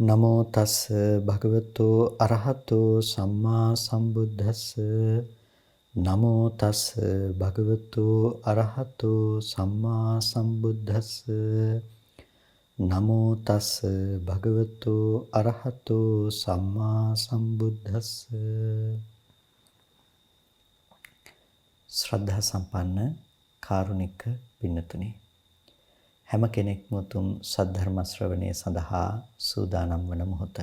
නමෝ තස් භගවතු අරහතෝ සම්මා සම්බුද්දස්ස නමෝ තස් භගවතු අරහතෝ සම්මා සම්බුද්දස්ස නමෝ තස් භගවතු අරහතෝ සම්මා සම්බුද්දස්ස ශ්‍රද්ධා සම්පන්න කාරුණික පින්නතුනි හැම කෙනෙක්ම උතුම් සද්ධර්ම ශ්‍රවණය සඳහා සූදානම් වන මොහොත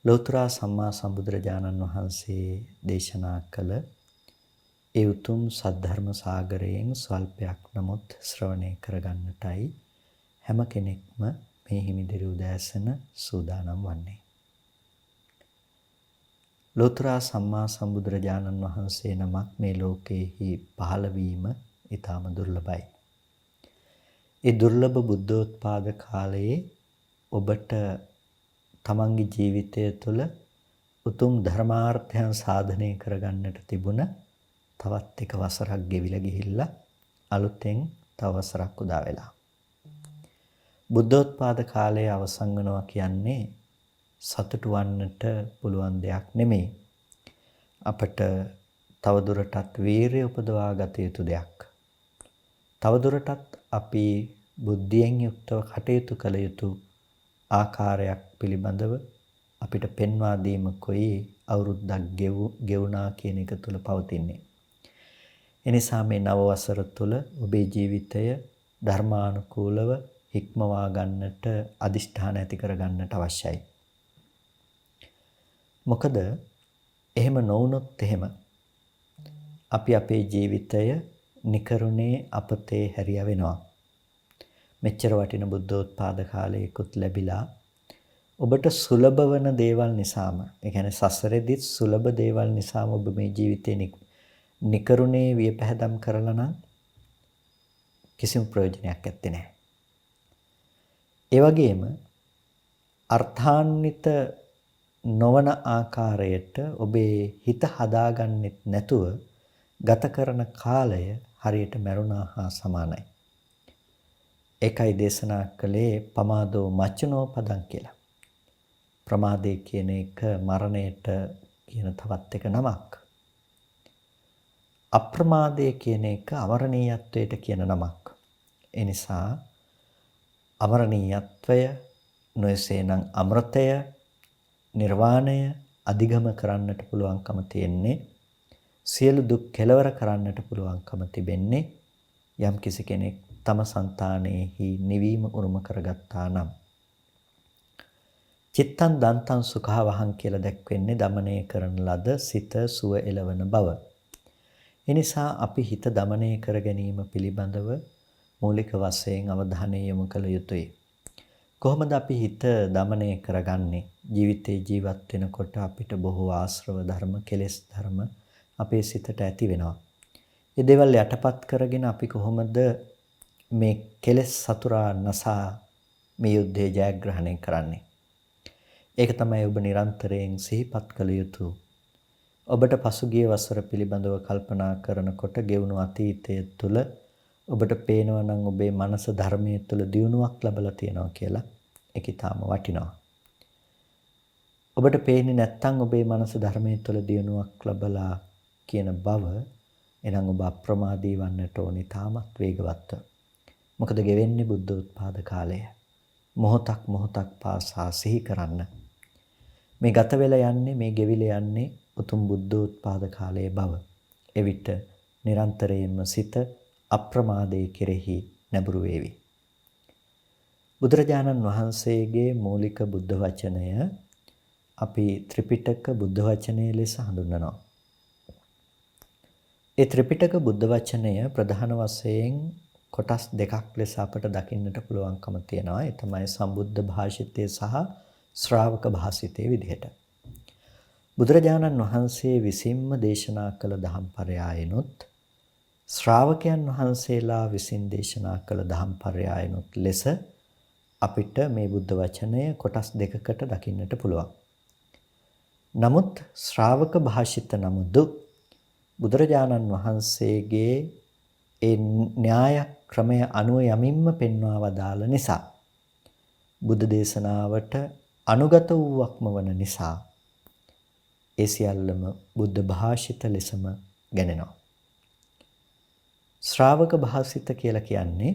ලෝතර සම්මා සම්බුදුරජාණන් වහන්සේ දේශනා කළ ඒ උතුම් සද්ධර්ම සාගරයෙන් ස්වල්පයක් නමුත් ශ්‍රවණය කරගන්නටයි හැම කෙනෙක්ම මේ හිමිදිරි උදෑසන සූදානම් වන්නේ. ලෝතර සම්මා සම්බුදුරජාණන් වහන්සේ නමක් මේ ලෝකයේහි පහළ වීම ඊටම දුර්ලභයි. ඒ දුර්ලභ බුද්ධෝත්පාද කාලයේ ඔබට තමන්ගේ ජීවිතය තුළ උතුම් ධර්මාර්ථයන් සාධනය කරගන්නට තිබුණ තවත් එක වසරක් ගෙවිලා ගිහිල්ලා අලුතෙන් තව වසරක් උදා වෙලා. බුද්ධෝත්පාද කාලය අවසන් වෙනවා කියන්නේ සතුටු වන්නට පුළුවන් දෙයක් නෙමෙයි. අපට තවදුරටත් වීරිය උපදවා ගත යුතු දෙයක්. තවදුරටත් අපි බුද්ධියෙන් යුක්තව කටයුතු කළ යුතු ආකාරයක් පිළිබඳව අපිට පෙන්වා දීමකුයි අවුරුද්දක් ගෙවුණා කියන එක තුල පවතින්නේ. එනිසා මේ නව වසර තුල ඔබේ ජීවිතය ධර්මානුකූලව හික්මවා ගන්නට අදිෂ්ඨාන ඇති කර ගන්නට අවශ්‍යයි. මොකද එහෙම නොවුනොත් එහෙම අපි අපේ ජීවිතය නිකරුණේ අපතේ හැරියා වෙනවා. මෙච්චර වටින බුද්ධෝත්පාද කාලයකුත් ලැබිලා ඔබට සුලභ වන දේවල් නිසාම, ඒ කියන්නේ සසරෙදිත් සුලභ දේවල් නිසාම ඔබ මේ ජීවිතේ නිකරුණේ වියපැහැදම් කරලා නම් කිසිම ප්‍රයෝජනයක් නැත්තේ නෑ. ඒ වගේම අර්ථාන්විත නොවන ආකාරයට ඔබේ හිත හදාගන්නෙත් නැතුව ගත කරන කාලය හරියට මරුණා හා සමානයි. ඒකයි දේශනා කළේ පමාදෝ මච්චනෝ පදං කියලා. ප්‍රමාදේ කියන එක මරණයට කියන තවත් එක නමක්. අප්‍රමාදේ කියන එක අමරණීයත්වයට කියන නමක්. ඒ නිසා අමරණීයත්වය නොයසේනම් අමෘතය නිර්වාණය අධිගම කරන්නට පුළුවන්කම තියෙන්නේ සියලු දුක් කෙලවර කරන්නට පුළුවන්කම තිබෙන්නේ යම් කිසි කෙනෙක් තම సంతානෙහි නිවීම උරුම කරගත්තා නම්. චිත්තං දන්තං සුඛවහං කියලා දැක්වෙන්නේ দমনය කරන ලද සිත සුව එළවන බව. එනිසා අපි හිත দমনය කර ගැනීම පිළිබඳව මූලික වශයෙන් අවධානය යොමු කළ යුතුයි. කොහොමද අපි හිත দমনය කරගන්නේ? ජීවිතේ ජීවත් වෙනකොට අපිට බොහෝ ආශ්‍රව ධර්ම, කෙලෙස් ධර්ම අපේ සිතට ඇති වෙනවා. මේ දේවල් යටපත් කරගෙන අපි කොහොමද මේ කෙලෙස් සතුරා නසා මේ යුද්ධය ජයග්‍රහණය කරන්නේ? ඒක තමයි ඔබ නිරන්තරයෙන් සිහිපත් කළ යුතු. ඔබට පසුගිය වසර පිළිබඳව කල්පනා කරනකොට ගෙවුණු අතීතය තුළ ඔබට පේනවා නම් ඔබේ මනස ධර්මයේ තුළ දියුණුවක් ලැබලා තියෙනවා කියලා. ඒක ඊටාම වටිනවා. ඔබට පේන්නේ නැත්නම් ඔබේ මනස ධර්මයේ තුළ දියුණුවක් ලැබලා කියන බව එනම් ඔබ අප්‍රමාදී වන්නට ඕනේ තාමත් වේගවත්ව. මොකද ගෙවෙන්නේ බුද්ධෝත්පාද කාලය. මොහොතක් පාසා සිහි කරන්න. මේ ගත වෙලා යන්නේ, මේ ගෙවිලා යන්නේ උතුම් බුද්ධෝත්පාද කාලයේ බව. එවිට නිරන්තරයෙන්ම සිත අප්‍රමාදයේ කෙරෙහි නැඹුරු වේවි. බුදුරජාණන් වහන්සේගේ මූලික බුද්ධ වචනය අපි ත්‍රිපිටක බුද්ධ වචනය ලෙස හඳුන්වනවා. ඒ ත්‍රිපිටක බුද්ධ වචනය ප්‍රධාන වශයෙන් කොටස් දෙකක් ලෙස අපට දකින්නට පුළුවන්කම තියෙනවා. ඒ තමයි සම්බුද්ධ භාෂිතය සහ ශ්‍රාවක භාෂිතය විදිහට. බුදුරජාණන් වහන්සේ විසින්ම දේශනා කළ දහම් පරයයනොත් ශ්‍රාවකයන් වහන්සේලා විසින් දේශනා කළ දහම් පරයයනොත් ලෙස අපිට මේ බුද්ධ වචනය කොටස් දෙකකට දකින්නට පුළුවන්. නමුත් ශ්‍රාවක භාෂිත නමුදු බුදුරජාණන් වහන්සේගේ ඒ න්‍යාය ක්‍රමය අනුව යමින්ම පෙන්වා වදාළ නිසා බුද්ධ දේශනාවට අනුගත වූවක්ම වන නිසා ඒ සියල්ලම බුද්ධ භාෂිත ලෙසම ගැනෙනවා. ශ්‍රාවක භාෂිත කියලා කියන්නේ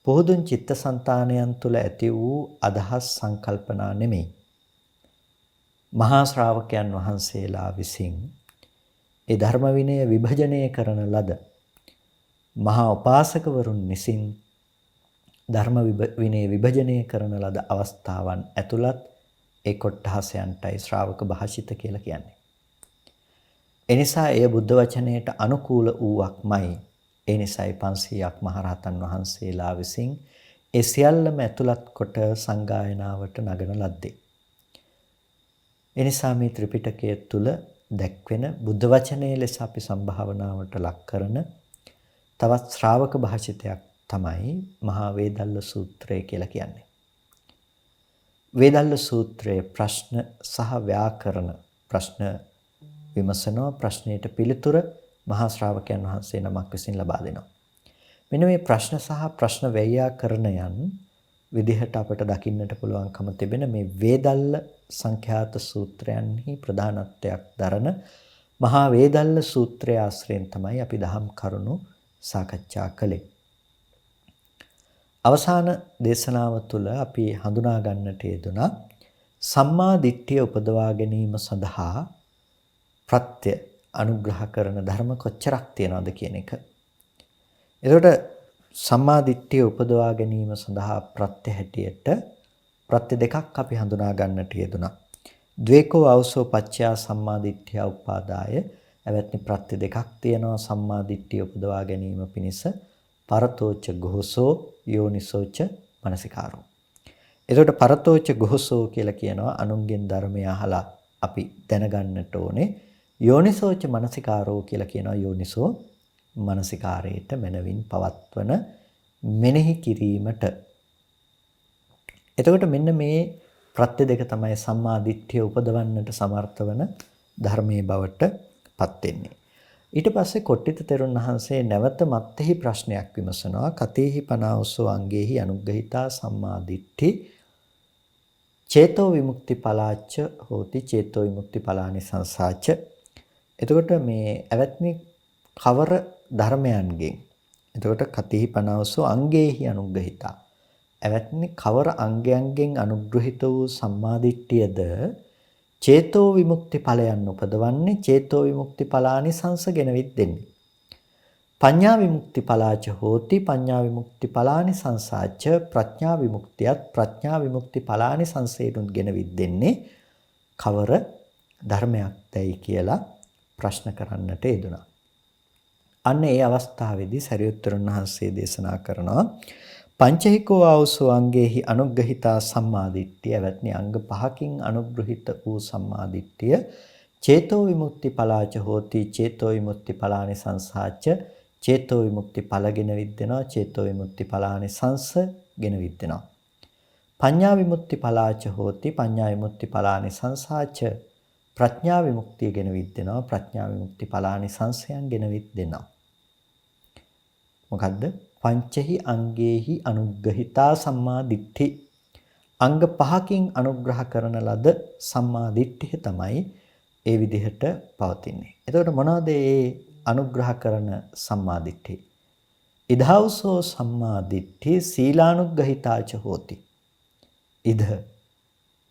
පොහුදුන් චිත්තසංතානයන් තුළ ඇති වූ අදහස් සංකල්පනා නෙමෙයි. මහා ශ්‍රාවකයන් වහන්සේලා විසින් ඒ ධර්ම විනය විභජනය කරන ලද මහා උපාසකවරුන් විසින් ධර්ම විනය විභජනය කරන ලද අවස්ථාවන් ඇතුළත් ඒ කොට්ඨාසයන්ටයි ශ්‍රාවක භාෂිත කියලා කියන්නේ. එනිසා එය බුද්ධ වචනයට අනුකූල වූවක්මයි. ඒ නිසායි 500ක් මහරහතන් වහන්සේලා විසින් ඒ සියල්ලම ඇතුළත් කොට සංගායනාවට නගන ලද්දේ. එනිසා මේ ත්‍රිපිටකය තුල දැක්වෙන බුද්ධ වචනයේ ලෙස අපි සම්භාවනාවට ලක් කරන තවත් ශ්‍රාවක භාෂිතයක් තමයි මහා වේදල්ල සූත්‍රය කියලා කියන්නේ. වේදල්ල සූත්‍රයේ ප්‍රශ්න සහ ව්‍යාකරණ ප්‍රශ්න විමසනවා, ප්‍රශ්නයට පිළිතුර මහා ශ්‍රාවකයන් වහන්සේ නමක් විසින් ලබා දෙනවා. මෙන්න මේ ප්‍රශ්න සහ ප්‍රශ්න ව්‍යාකරණයන් විදිහට අපට දකින්නට පුළුවන්කම තිබෙන මේ වේදල්ල සංඛ්‍යාත සූත්‍රයන්හි ප්‍රධානත්වයක් දරන මහා වේදල්ල සූත්‍රය ආශ්‍රයෙන් තමයි අපි දහම් කරුණු සාකච්ඡා කළේ. අවසාන දේශනාව තුළ අපි හඳුනා ගන්නට යෙදුණා සම්මා දිට්ඨිය උපදවා ගැනීම සඳහා ප්‍රත්‍ය අනුග්‍රහ කරන ධර්ම කොච්චරක් තියෙනවද කියන එක. එතකොට සම්මා දිට්ඨිය උපදවා ගැනීම සඳහා ප්‍රත්‍ය හැටියට ප්‍රත්‍ය දෙකක් අපි හඳුනා ගන්නට යෙදුණා. ද්වේකෝ ආවසෝ පච්චයා සම්මා දිට්ඨිය උපාදාය. එවැත්නි ප්‍රත්‍ය දෙකක් තියෙනවා සම්මා දිට්ඨිය උපදවා ගැනීම පිණිස. පරතෝච ගෝසෝ යෝනිසෝච මනසිකාරෝ. එතකොට පරතෝච ගෝසෝ කියලා කියනවා අනුන්ගෙන් ධර්මය අහලා අපි දැනගන්නට ඕනේ. යෝනිසෝච මනසිකාරෝ කියලා කියනවා යෝනිසෝ මනසිකාරයට මනවින් පවත්වන මෙනෙහි කිරීමට. එතකොට මෙන්න මේ ප්‍රත්‍ය දෙක තමයි සම්මා දිට්ඨිය උපදවන්නට සමර්ථ වන ධර්මයේ බවට පත් වෙන්නේ. ඊට පස්සේ කොට්ටිත තෙරුන් වහන්සේ නැවත මත්ෙහි ප්‍රශ්නයක් විමසනවා. කතේහි පනාවසෝ අංගේහි අනුග්‍රහිතා සම්මා දිට්ඨි චේතෝ විමුක්ති පලාච්ච හෝති චේතෝ විමුක්ති පලානි සංසාච්ච. එතකොට මේ ඇවැත්නි කවර ධර්මයන්ගෙන් එතකොට කතේහි පනාවසෝ අංගේහි අනුග්‍රහිතා ඇවැත්නි කවර අංගයන්ගෙන් අනුග්‍රහිත වූ සම්මා දිට්ඨියද චේතෝ විමුක්ති ඵලයන් උපදවන්නේ චේතෝ විමුක්ති ඵලානි සංසගෙන විද්දෙන්නේ. පඤ්ඤා විමුක්ති ඵලාච හෝති පඤ්ඤා විමුක්ති ඵලානි සංසාච්ච ප්‍රඥා විමුක්තියත් ප්‍රඥා විමුක්ති ඵලානි සංසේනුත් ගෙන විද්දෙන්නේ කවර ධර්මයක්දයි කියලා ප්‍රශ්න කරන්නට යෙදුණා. අන්න ඒ අවස්ථාවේදී සරියුත්තරුන් වහන්සේ දේශනා කරනවා පංචහිකෝ ආවසෝ අංගේහි අනුග්‍රහිතා සම්මාදිට්ඨිය. එවත්නි අංග පහකින් අනුග්‍රහිත වූ සම්මාදිට්ඨිය චේතෝ විමුක්ති පලාච හෝති චේතෝ විමුක්ති පලානි සංසාච්ච චේතෝ විමුක්ති පලගෙන විද්දෙනවා චේතෝ විමුක්ති පලානි සංසගෙන විද්දෙනවා. පඤ්ඤා විමුක්ති පලාච හෝති පඤ්ඤා විමුක්ති පලානි සංසාච්ච ප්‍රඥා විමුක්තිය ගෙන විද්දෙනවා ප්‍රඥා විමුක්ති පලානි සංසයන් ගෙන විද්දෙනවා. මොකද්ද? පංචහි අංගේහි අනුග්‍රහිතා සම්මා දිට්ඨි. අංග පහකින් අනුග්‍රහ කරන ලද සම්මා දිට්ඨිය තමයි ඒ විදිහට පවතින්නේ. එතකොට මොනවද මේ අනුග්‍රහ කරන සම්මා දිට්ඨිය? ඉදහවසෝ සම්මා දිට්ඨි සීලානුග්‍රහිතාච හෝති. ඉද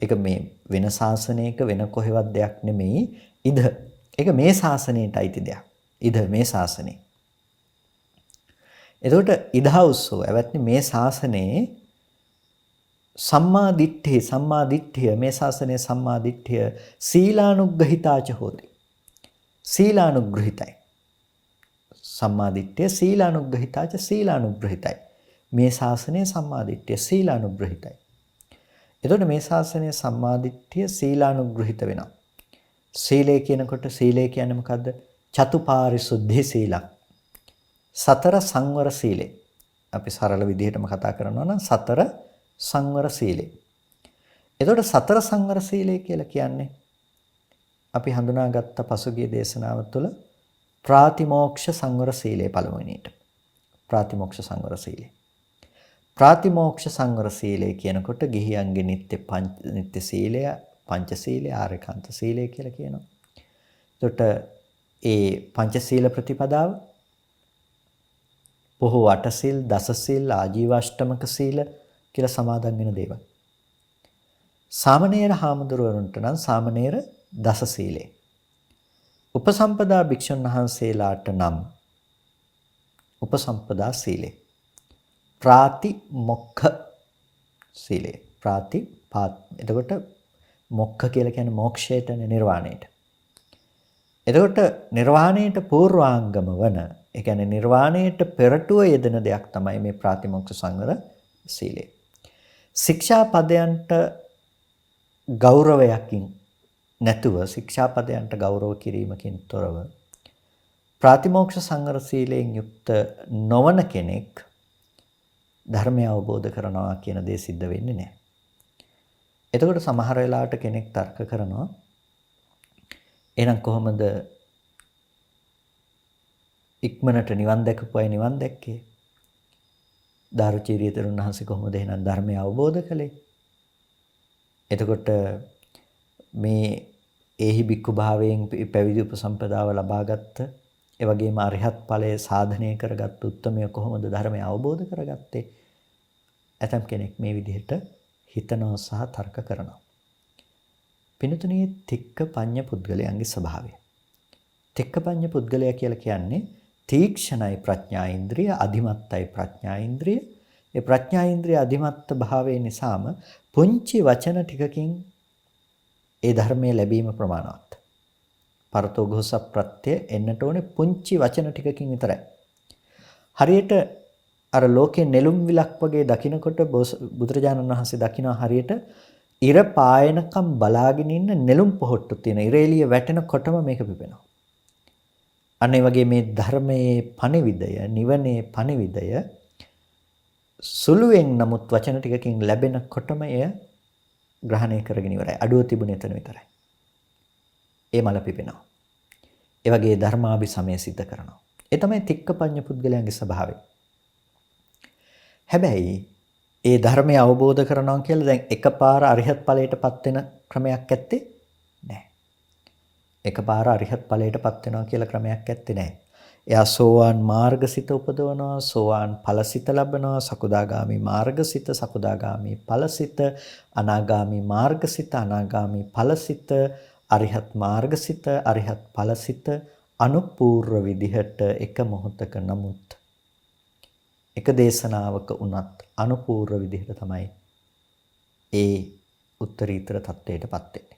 ඒක මේ වෙන ශාසනයක වෙන කොහෙවත් දෙයක් නෙමෙයි. ඉද ඒක මේ ශාසනයට අයිති දෙයක්. ඉද මේ ශාසනය. එතකොට ඉදහවසෝ ඇවත්නි මේ ශාසනයේ සම්මා දිට්ඨිය මේ ශාසනයේ සම්මා දිට්ඨිය සීලානුග්‍රහිතාච හෝති. සීලානුග්‍රහිතයි. සම්මා දිට්ඨිය සීලානුග්‍රහිතාච සීලානුග්‍රහිතයි. මේ ශාසනයේ සම්මා දිට්ඨිය සීලානුග්‍රහිතයි. එතකොට මේ ශාසනයේ සම්මා දිට්ඨිය සීලානුග්‍රහිත වෙනවා. සීලය කියනකොට සීලය කියන්නේ මොකද්ද? චතුපාරිශුද්ධි සීලක්. සතර සංවර සීලය. අපි සරල විදිහටම කතා කරනවා නම් සතර සංවර සීලය. එතකොට සතර සංවර සීලය කියලා කියන්නේ අපි හඳුනාගත්ත පසුගිය දේශනාව තුළ ප්‍රාතිමෝක්ෂ සංවර සීලය පළමුවෙනියට. ප්‍රාතිමෝක්ෂ සංවර සීලය. ප්‍රාතිමෝක්ෂ සංවර සීලය කියනකොට ගිහියන්ගේ නිත්‍ය සීලය, පංචශීලය, ආරේකාන්ත සීලය කියලා කියනවා. එතකොට ඒ පංචශීල ප්‍රතිපදාව බොහෝ අටසිල්, දසසිල්, ආජීවාෂ්ටමක සීල කියලා සමාදන් වෙන දේවල්. සාමණේර හාමුදුරුවන්ට නම් සාමණේර දස සීලය. උපසම්පදා භික්ෂුන් වහන්සේලාට නම් උපසම්පදා සීලය. ප්‍රාතිමොක්ඛ සීලය. එතකොට මොක්ඛ කියලා කියන්නේ මොක්ෂයට, නිර්වාණයට. එතකොට නිර්වාණයට පූර්වාංගම වන, ඒ කියන්නේ නිර්වාණයට පෙරටුව යෙදෙන දෙයක් තමයි මේ ප්‍රාතිමොක්ඛ සංවර සීලය. ශික්ෂාපදයන්ට ගෞරවයකින් නැතුව, ශික්ෂාපදයන්ට ගෞරව කිරීමකින් තොරව ප්‍රාතිමෝක්ෂ සංවර සීලයෙන් යුක්ත නොවන කෙනෙක් ධර්මය අවබෝධ කරනවා කියන දේ සිද්ධ වෙන්නේ නැහැ. එතකොට සමහර වෙලාවට කෙනෙක් තර්ක කරනවා, එහෙනම් කොහොමද ඉක්මනට නිවන් දැකපු අය නිවන් දැක්කේ? දාරුචීරිය තෙරුන් වහන්සේ කොහොමද එහෙනම් ධර්මය අවබෝධ කළේ? එතකොට මේ ඒහි බික්කු භාවයෙන් පැවිදි උපසම්පදාව ලබාගත්ත, ඒ වගේම අරිහත් ඵලයේ සාධනය කරගත් උත්තමය කොහොමද ධර්මය අවබෝධ කරගත්තේ? ඇතම් කෙනෙක් මේ විදිහට හිතනවා සහ තර්ක කරනවා. පින්තුණී, තික්කපඤ්ඤ පුද්ගලයන්ගේ ස්වභාවය. තික්කපඤ්ඤ පුද්ගලයා කියලා කියන්නේ තීක්ෂණයි ප්‍රඥා ඉන්ද්‍රිය, අධිමත්තයි ප්‍රඥා ඉන්ද්‍රිය. ඒ ප්‍රඥා ඉන්ද්‍රිය අධිමත්ත භාවය නිසාම පුංචි වචන ටිකකින් ඒ ධර්මයේ ලැබීම ප්‍රමාණවත්. පරතෝඝෝස ප්‍රත්‍ය එන්නට ඕනේ පුංචි වචන ටිකකින් විතරයි. හරියට අර ලෝකේ නෙළුම් විලක් වගේ දකින්නකොට බුදුරජාණන් වහන්සේ දකින්න හරියට ඉර පායනකම් බලාගෙන ඉන්න නෙළුම් පොහොට්ටු තියෙන. ඉර එළිය වැටෙනකොටම මේක පිපෙනවා. අන්න ඒ වගේ මේ ධර්මයේ පණිවිඩය, නිවනේ පණිවිඩය සුළුවෙන් නමුත් වචන ටිකකින් ලැබෙනකොටම එය ග්‍රහණය කරගෙන ඉවරයි. අඩුව තිබුණේ එතන විතරයි. ඒ මල පිපෙනවා. ඒ වගේ ධර්මාභිසමය සිද්ධ කරනවා. ඒ තමයි තික්කපඤ්ඤ පුද්ගලයන්ගේ ස්වභාවය. හැබැයි ඒ ධර්මය අවබෝධ කරනවා කියලා දැන් එකපාර අරිහත් ඵලයටපත් වෙන ක්‍රමයක් ඇත්තේ නැහැ. එකපාර අරිහත් ඵලයටපත් වෙනවා කියලා ක්‍රමයක් ඇත්තේ නැහැ. එයා සෝවාන් මාර්ගසිත උපදවනවා, සෝවාන් ඵලසිත ලබනවා, සකුදාගාමි මාර්ගසිත, සකුදාගාමි ඵලසිත, අනාගාමි මාර්ගසිත, අනාගාමි ඵලසිත, අරිහත් මාර්ගසිත, අරිහත් ඵලසිත අනුපූර්ව විදිහට එක මොහොතක නමුත් එක දේශනාවක උනත් අනුපූර්ව විදිහට තමයි ඒ උත්තරීතර තත්ත්වයටපත් වෙන්නේ.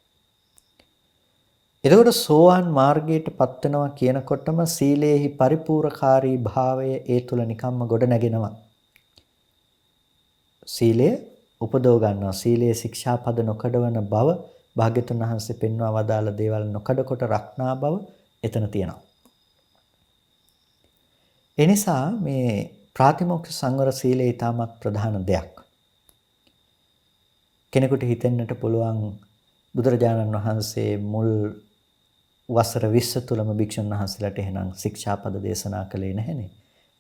එතකොට සෝවාන් මාර්ගයටපත් වෙනවා කියනකොටම සීලේහි පරිපූර්ණකාරී භාවය ඒ තුල නිකම්ම ගොඩ නැගෙනවා. සීලය උපදව ගන්නවා. සීලයේ ශික්ෂාපද නොකඩවන බව භාග්‍යතුන් වහන්සේ පෙන්වා වදාළ දේවල් නොකඩකොට රක්නා බව එතන තියෙනවා. ඒ නිසා මේ ප්‍රාතිමෝක්ෂ සංවර සීලය ඊටමත් ප්‍රධාන දෙයක්. කෙනෙකුට හිතෙන්නට පුළුවන් බුදුරජාණන් වහන්සේ මුල් වසර 20 තුලම භික්ෂුන් වහන්සේලාට එහෙනම් ශික්ෂාපද දේශනා කළේ නැහැනේ.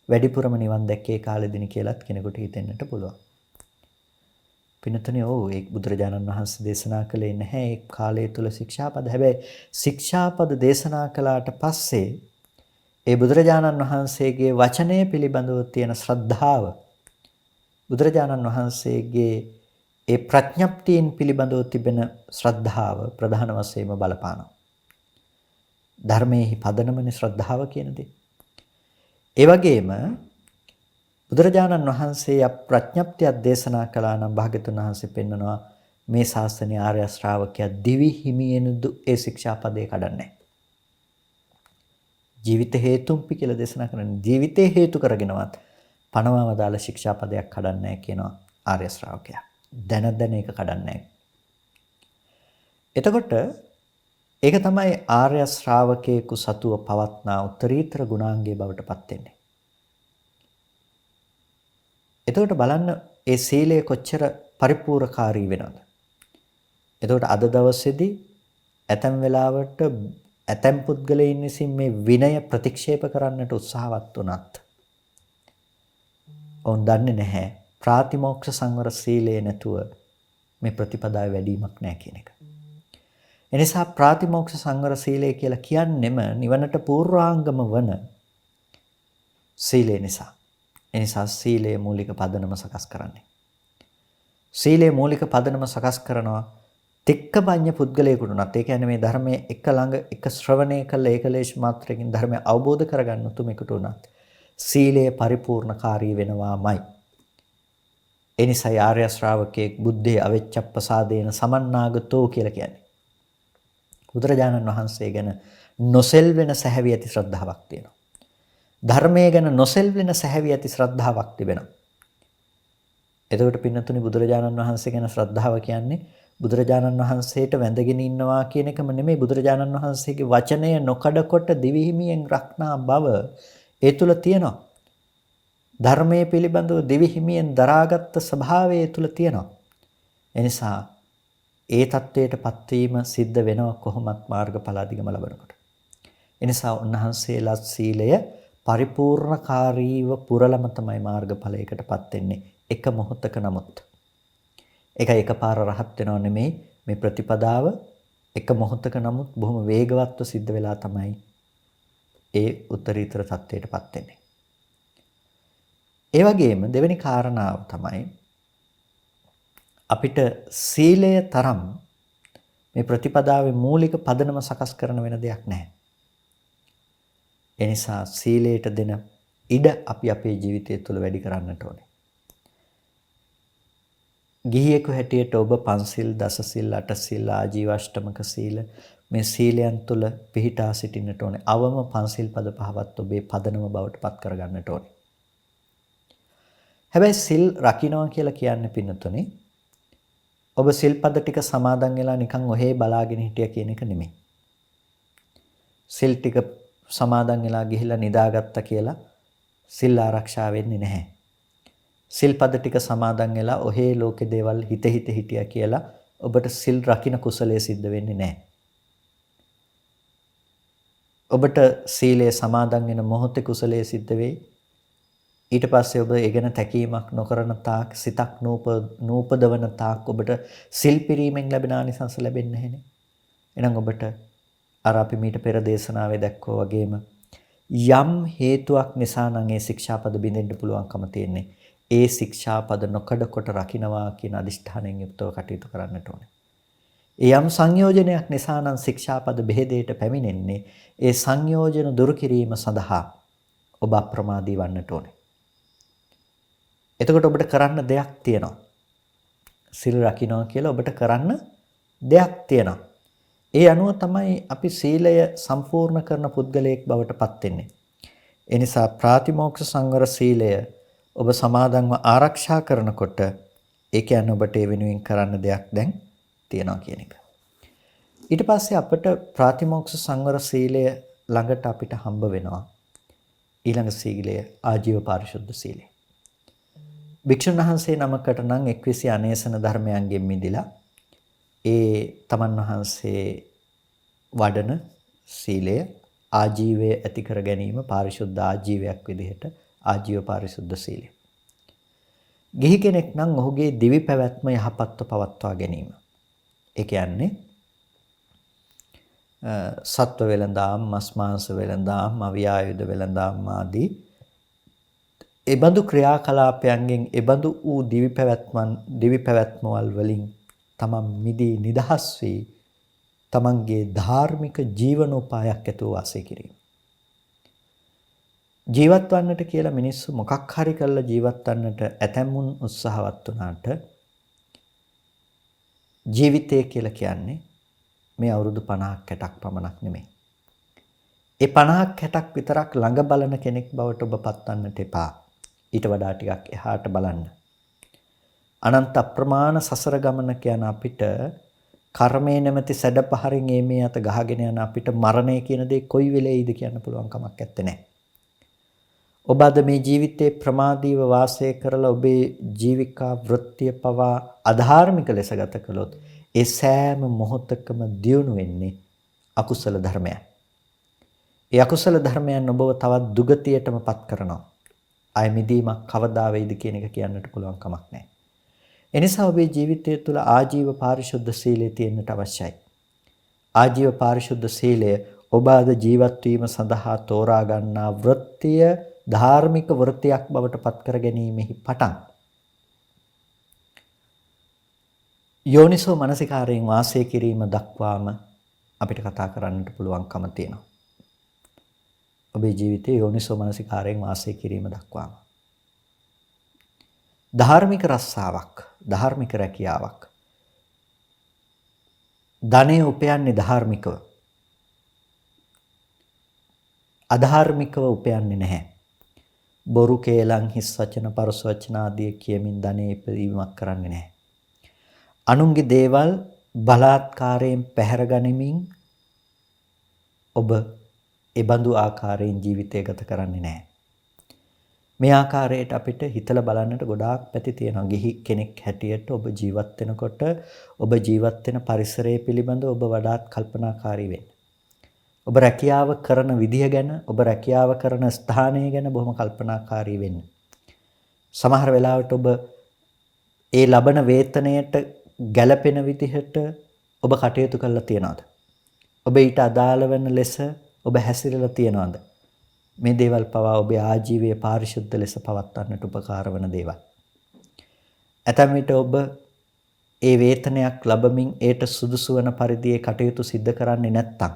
වැඩිපුරම නිවන් දැක්කේ කාලෙදින කියලාත් කෙනෙකුට හිතෙන්නට පුළුවන්. පින්නතනේ ඒ බුදුරජාණන් වහන්සේ දේශනා කළේ නැහැ ඒ කාලය තුල ශික්ෂාපද. හැබැයි ශික්ෂාපද දේශනා කළාට පස්සේ ඒ බුදුරජාණන් වහන්සේගේ වචනය පිළිබඳව තියෙන ශ්‍රද්ධාව, බුදුරජාණන් වහන්සේගේ ඒ ප්‍රඥප්තියන් පිළිබඳව තිබෙන ශ්‍රද්ධාව ප්‍රධාන වශයෙන්ම බලපානවා. ධර්මයේහි පදනමනේ ශ්‍රද්ධාව කියන දේ. ඒ වගේම බුදුරජාණන් වහන්සේ ප්‍රඥප්තියක් දේශනා කළා නම් භාග්‍යතුන් වහන්සේ පෙන්නනවා මේ ශාසනයේ ආර්ය ශ්‍රාවකයා දිවි හිමියෙනුදු ඒ ශික්ෂාපදේ කඩන්නේ. ජීවිත හේතුම්පි කියලා දේශනා කරන්නේ ජීවිතේ හේතු කරගෙනවත් පණවම දාලා ශික්ෂාපදයක් කඩන්නේ නැහැ කියනවා ආර්ය ශ්‍රාවකයා. දැන ඒක කඩන්නේ නැහැ. එතකොට ඒක තමයි ආර්ය ශ්‍රාවකයෙකු සතුව පවත්නා උත්තරීතර ගුණාංගයේ බවට පත් වෙන්නේ. එතකොට බලන්න ඒ සීලය කොච්චර පරිපූර්ණකාරී වෙනවද? එතකොට අද දවසේදී ඇතැම් වෙලාවට ඇතැම් පුද්ගලයන් විසින් මේ විනය ප්‍රතික්ෂේප කරන්නට උත්සාහවත් වුණත් ඔවුන් දන්නේ නැහැ ප්‍රාතිමෝක්ෂ සංවර සීලය නැතුව මේ ප්‍රතිපදාවේ වැඩිමක් නැහැ කියන එක. එනිසා ප්‍රාතිමෝක්ෂ සංවර සීලය කියලා කියන්නෙම නිවනට පූර්වාංගම වන සීලය නිසා. එනිසා සීලයේ මූලික පදනම සකස් කරන්නේ. සීලයේ මූලික පදනම සකස් කරනවා තික්කමඤ්ඤ පුද්ගලයෙකුට උනත්. ඒ කියන්නේ මේ ධර්මයේ එක ළඟ එක ශ්‍රවණය කළ ඒකලේශ මාත්‍රකින් ධර්මය අවබෝධ කරගන්න උතුමෙකුට උනත් සීලය පරිපූර්ණකාරී වෙනවාමයි. එනිසා ආර්ය ශ්‍රාවකයෙක් බුද්ධේ අවෙච්ඡප්පසාදේන සමන්නාගතෝ කියලා කියන්නේ. බුදුරජාණන් වහන්සේ ගැන නොසෙල්වෙන සැහැවි ඇති ශ්‍රද්ධාවක් තියෙනවා. ධර්මයේ ගැන නොසෙල්වෙන සැහැවි ඇති ශ්‍රද්ධාවක් තිබෙනවා. එතකොට පින්නතුනි බුදුරජාණන් වහන්සේ ගැන ශ්‍රද්ධාව කියන්නේ බුදුරජාණන් වහන්සේට වැඳගෙන ඉන්නවා කියන එකම නෙමෙයි. බුදුරජාණන් වහන්සේගේ වචනය නොකඩකොට දිවිහිමියෙන් රක්නා බව ඒ තුල තියෙනවා. ධර්මයේ පිළිබඳව දිවිහිමියෙන් දරාගත් ස්වභාවය ඒ තුල තියෙනවා. එනිසා ඒ தത്വයටපත් වීම සිද්ධ වෙනවා කොහොමත් මාර්ගඵල අධිගම ලබනකොට. එනිසා උන්වහන්සේලා සීලය පරිපූර්ණකාරීව පුරලම තමයි මාර්ගඵලයකටපත් වෙන්නේ. එක මොහොතක නමුත් ඒක එකපාර රහත් වෙනව නෙමෙයි. මේ ප්‍රතිපදාව එක මොහොතක නමුත් බොහොම වේගවත්ව සිද්ධ වෙලා තමයි ඒ උත්තරීතර தත්වයටපත් වෙන්නේ. ඒ වගේම දෙවෙනි කාරණාව තමයි අපිට සීලය තරම් මේ ප්‍රතිපදාවේ මූලික පදනම සකස් කරන වෙන දෙයක් නැහැ. එනිසා සීලයට දෙන ඉඩ අපි අපේ ජීවිතය තුළ වැඩි කරන්නට ඕනේ. ගිහියෙකු හැටියට ඔබ පන්සිල්, දසසිල්, අටසිල්, ආජීවාෂ්ටමක සීල මේ සීලයන් තුළ පිහිටා සිටින්නට ඕනේ. අවම පන්සිල් පද පහවත් ඔබේ පදනම බවට පත් කරගන්නට ඕනේ. හැබැයි සිල් රකින්නවා කියලා කියන්නේ පින්නතුනේ ඔබ සිල්පද ටික සමාදන් වෙලා නිකන් ඔහේ බලාගෙන හිටියා කියන එක නෙමෙයි. සිල් ටික සමාදන් වෙලා ගිහිල්ලා නිදාගත්තා කියලා සිල් ආරක්ෂා වෙන්නේ නැහැ. සිල්පද ටික සමාදන් වෙලා ඔහේ ලෝකේ දේවල් හිත හිටියා කියලා ඔබට සිල් රකින්න කුසලයේ සිද්ධ වෙන්නේ නැහැ. ඔබට සීලය සමාදන් වෙන මොහොතේ කුසලයේ සිද්ධ වෙයි. ඊට පස්සේ ඔබ ඒ ගැන තැකීමක් නොකරන තාක් සිතක් නූපදවන තාක් ඔබට සිල් පිරීමෙන් ලැබෙන ආනිසංස ලැබෙන්නේ නැහැනේ. එහෙනම් ඔබට අර අපි මීට පෙර දේශනාවේ දැක්කෝ වගේම යම් හේතුවක් නිසා නම් ඒ ශික්ෂාපද බිඳෙන්න පුළුවන්කම තියෙන්නේ. ඒ ශික්ෂාපද නොකඩකොට රකින්නවා කියන අදිෂ්ඨානයෙන් යුක්තව කටයුතු කරන්නට ඕනේ. යම් සංයෝජනයක් නිසා නම් ශික්ෂාපද බෙහෙදයට පැමිණෙන්නේ ඒ සංයෝජන දුරු කිරීම සඳහා ඔබ අප්‍රමාදී වන්නට ඕනේ. එතකොට ඔබට කරන්න දෙයක් තියෙනවා. සිල් රකින්නවා කියලා ඔබට කරන්න දෙයක් තියෙනවා. ඒ අනුව තමයි අපි සීලය සම්පූර්ණ කරන පුද්ගලයෙක් බවට පත් වෙන්නේ. ඒ නිසා ප්‍රාතිමෝක්ෂ සංවර සීලය ඔබ සමාදන්ව ආරක්ෂා කරනකොට ඒ කියන්නේ ඔබට ඒ වෙනුවෙන් කරන්න දෙයක් දැන් තියෙනවා කියන එක. ඊට පස්සේ අපිට ප්‍රාතිමෝක්ෂ සංවර සීලය ළඟට අපිට හම්බ වෙනවා ඊළඟ සීලය ආජීව පාරිශුද්ධ සීලය. භික්ෂුන් වහන්සේ නමකට නම් 21 අනේසන ධර්මයන්ගෙන් මිදිලා ඒ තමන් වහන්සේ වඩන සීලය ආජීවය ඇති කර ගැනීම පාරිශුද්ධ ආජීවයක් විදිහට ආජීව පාරිශුද්ධ සීලය. ගිහි කෙනෙක් නම් ඔහුගේ දිවි පැවැත්ම යහපත්ව පවත්වා ගැනීම. ඒ කියන්නේ සත්ව වෙළඳාම්, මස් මාංශ වෙළඳාම්, අව්‍යායුධ වෙළඳාම් ආදී එබඳු ක්‍රියාකලාපයන්ගෙන් එබඳු වූ දිවි පැවැත්මවල වලින් තමන් මිදී නිදහස් වී තමන්ගේ ධාර්මික ජීවනෝපායක් ඇතුව වාසය කිරීම. ජීවත් වන්නට කියලා මිනිස්සු මොකක් හරි කරලා ජීවත් වන්නට ඇතැමුන් උත්සාහවත් වුණාට ජීවිතය කියලා කියන්නේ මේ අවුරුදු 50ක් 60ක් පමණක් නෙමෙයි. ඒ 50ක් 60ක් විතරක් ළඟ බලන කෙනෙක් බවට ඔබ පත්වන්නට එපා. ඊට වඩා ටිකක් එහාට බලන්න. අනන්ත අප්‍රමාණ සසර ගමනක යන අපිට කර්මයේ නැමැති සැඩපහරින් මේ අත ගහගෙන යන අපිට මරණය කියන දේ කොයි වෙලෙයිද කියන්න පුළුවන් කමක් නැත්තේ. ඔබ අද මේ ජීවිතේ ප්‍රමාදීව වාසය කරලා ඔබේ ජීවිකා වෘත්තිය පවා අධාර්මික ලෙස ගත කළොත් ඒ සෑම මොහොතකම දියුණු වෙන්නේ අකුසල ධර්මයන්. ඒ අකුසල ධර්මයන් ඔබව තවත් දුගතියටම පත් කරනවා. ආය මිදීමක් කවදා වෙයිද කියන එක කියන්නට පුළුවන් කමක් නැහැ. එනිසා ඔබේ ජීවිතය තුළ ආජීව පාරිශුද්ධ සීලය තියෙන්නට අවශ්‍යයි. ආජීව පාරිශුද්ධ සීලය ඔබ අද ජීවත් වීම සඳහා තෝරා ගන්නා වෘත්තිය ධාර්මික වෘත්තියක් බවට පත් කර ගැනීමෙහි පටන් යෝනිසෝ මනසිකාරයෙන් වාසය කිරීම දක්වාම අපිට කතා කරන්නට පුළුවන්කම තියෙනවා. ඔබේ ජීවිතයේ යෝනිසෝ මනසිකාරයෙන් වාසය කිරීම දක්වාම ධාර්මික රස්සාවක්, ධාර්මික රැකියාවක්. ධනෙ උපයන්නේ ධාර්මිකව. අධාර්මිකව උපයන්නේ නැහැ. බොරු කේලම් හිස් වචන පරස වචන ආදී කියමින් ධනෙ ඉපදීමක් කරන්නේ නැහැ. අනුන්ගේ දේවල් බලාත්කාරයෙන් පැහැර ගනිමින් ඔබ ඒ බඳු ආකාරයෙන් ජීවිතය ගත කරන්නේ නැහැ. මේ ආකාරයට අපිට හිතලා බලන්නට ගොඩාක් පැති තියෙනවා. ගිහි කෙනෙක් හැටියට ඔබ ජීවත් වෙනකොට ඔබ ජීවත් වෙන පරිසරය පිළිබඳව ඔබ වඩාත් කල්පනාකාරී වෙන්න. ඔබ රැකියාව කරන විදිය ගැන, ඔබ රැකියාව කරන ස්ථානය ගැන බොහොම කල්පනාකාරී වෙන්න. සමහර වෙලාවට ඔබ ඒ ලබන වේතනයට ගැළපෙන විදිහට ඔබ කටයුතු කරලා තියනවාද? ඔබ ඊට අදාළ වෙන ලෙස ඔබ හැසිරලා තියනවාද? මේ දේවල් පවා ඔබේ ආජීවයේ පාරිශුද්ධ ලෙස පවත්වන්නට උපකාර වන දේවල්. ඇතැම් විට ඔබ ඒ වේතනයක් ලැබමින් ඒට සුදුසු වන පරිදි කටයුතු සිද්ධ කරන්නේ නැත්නම්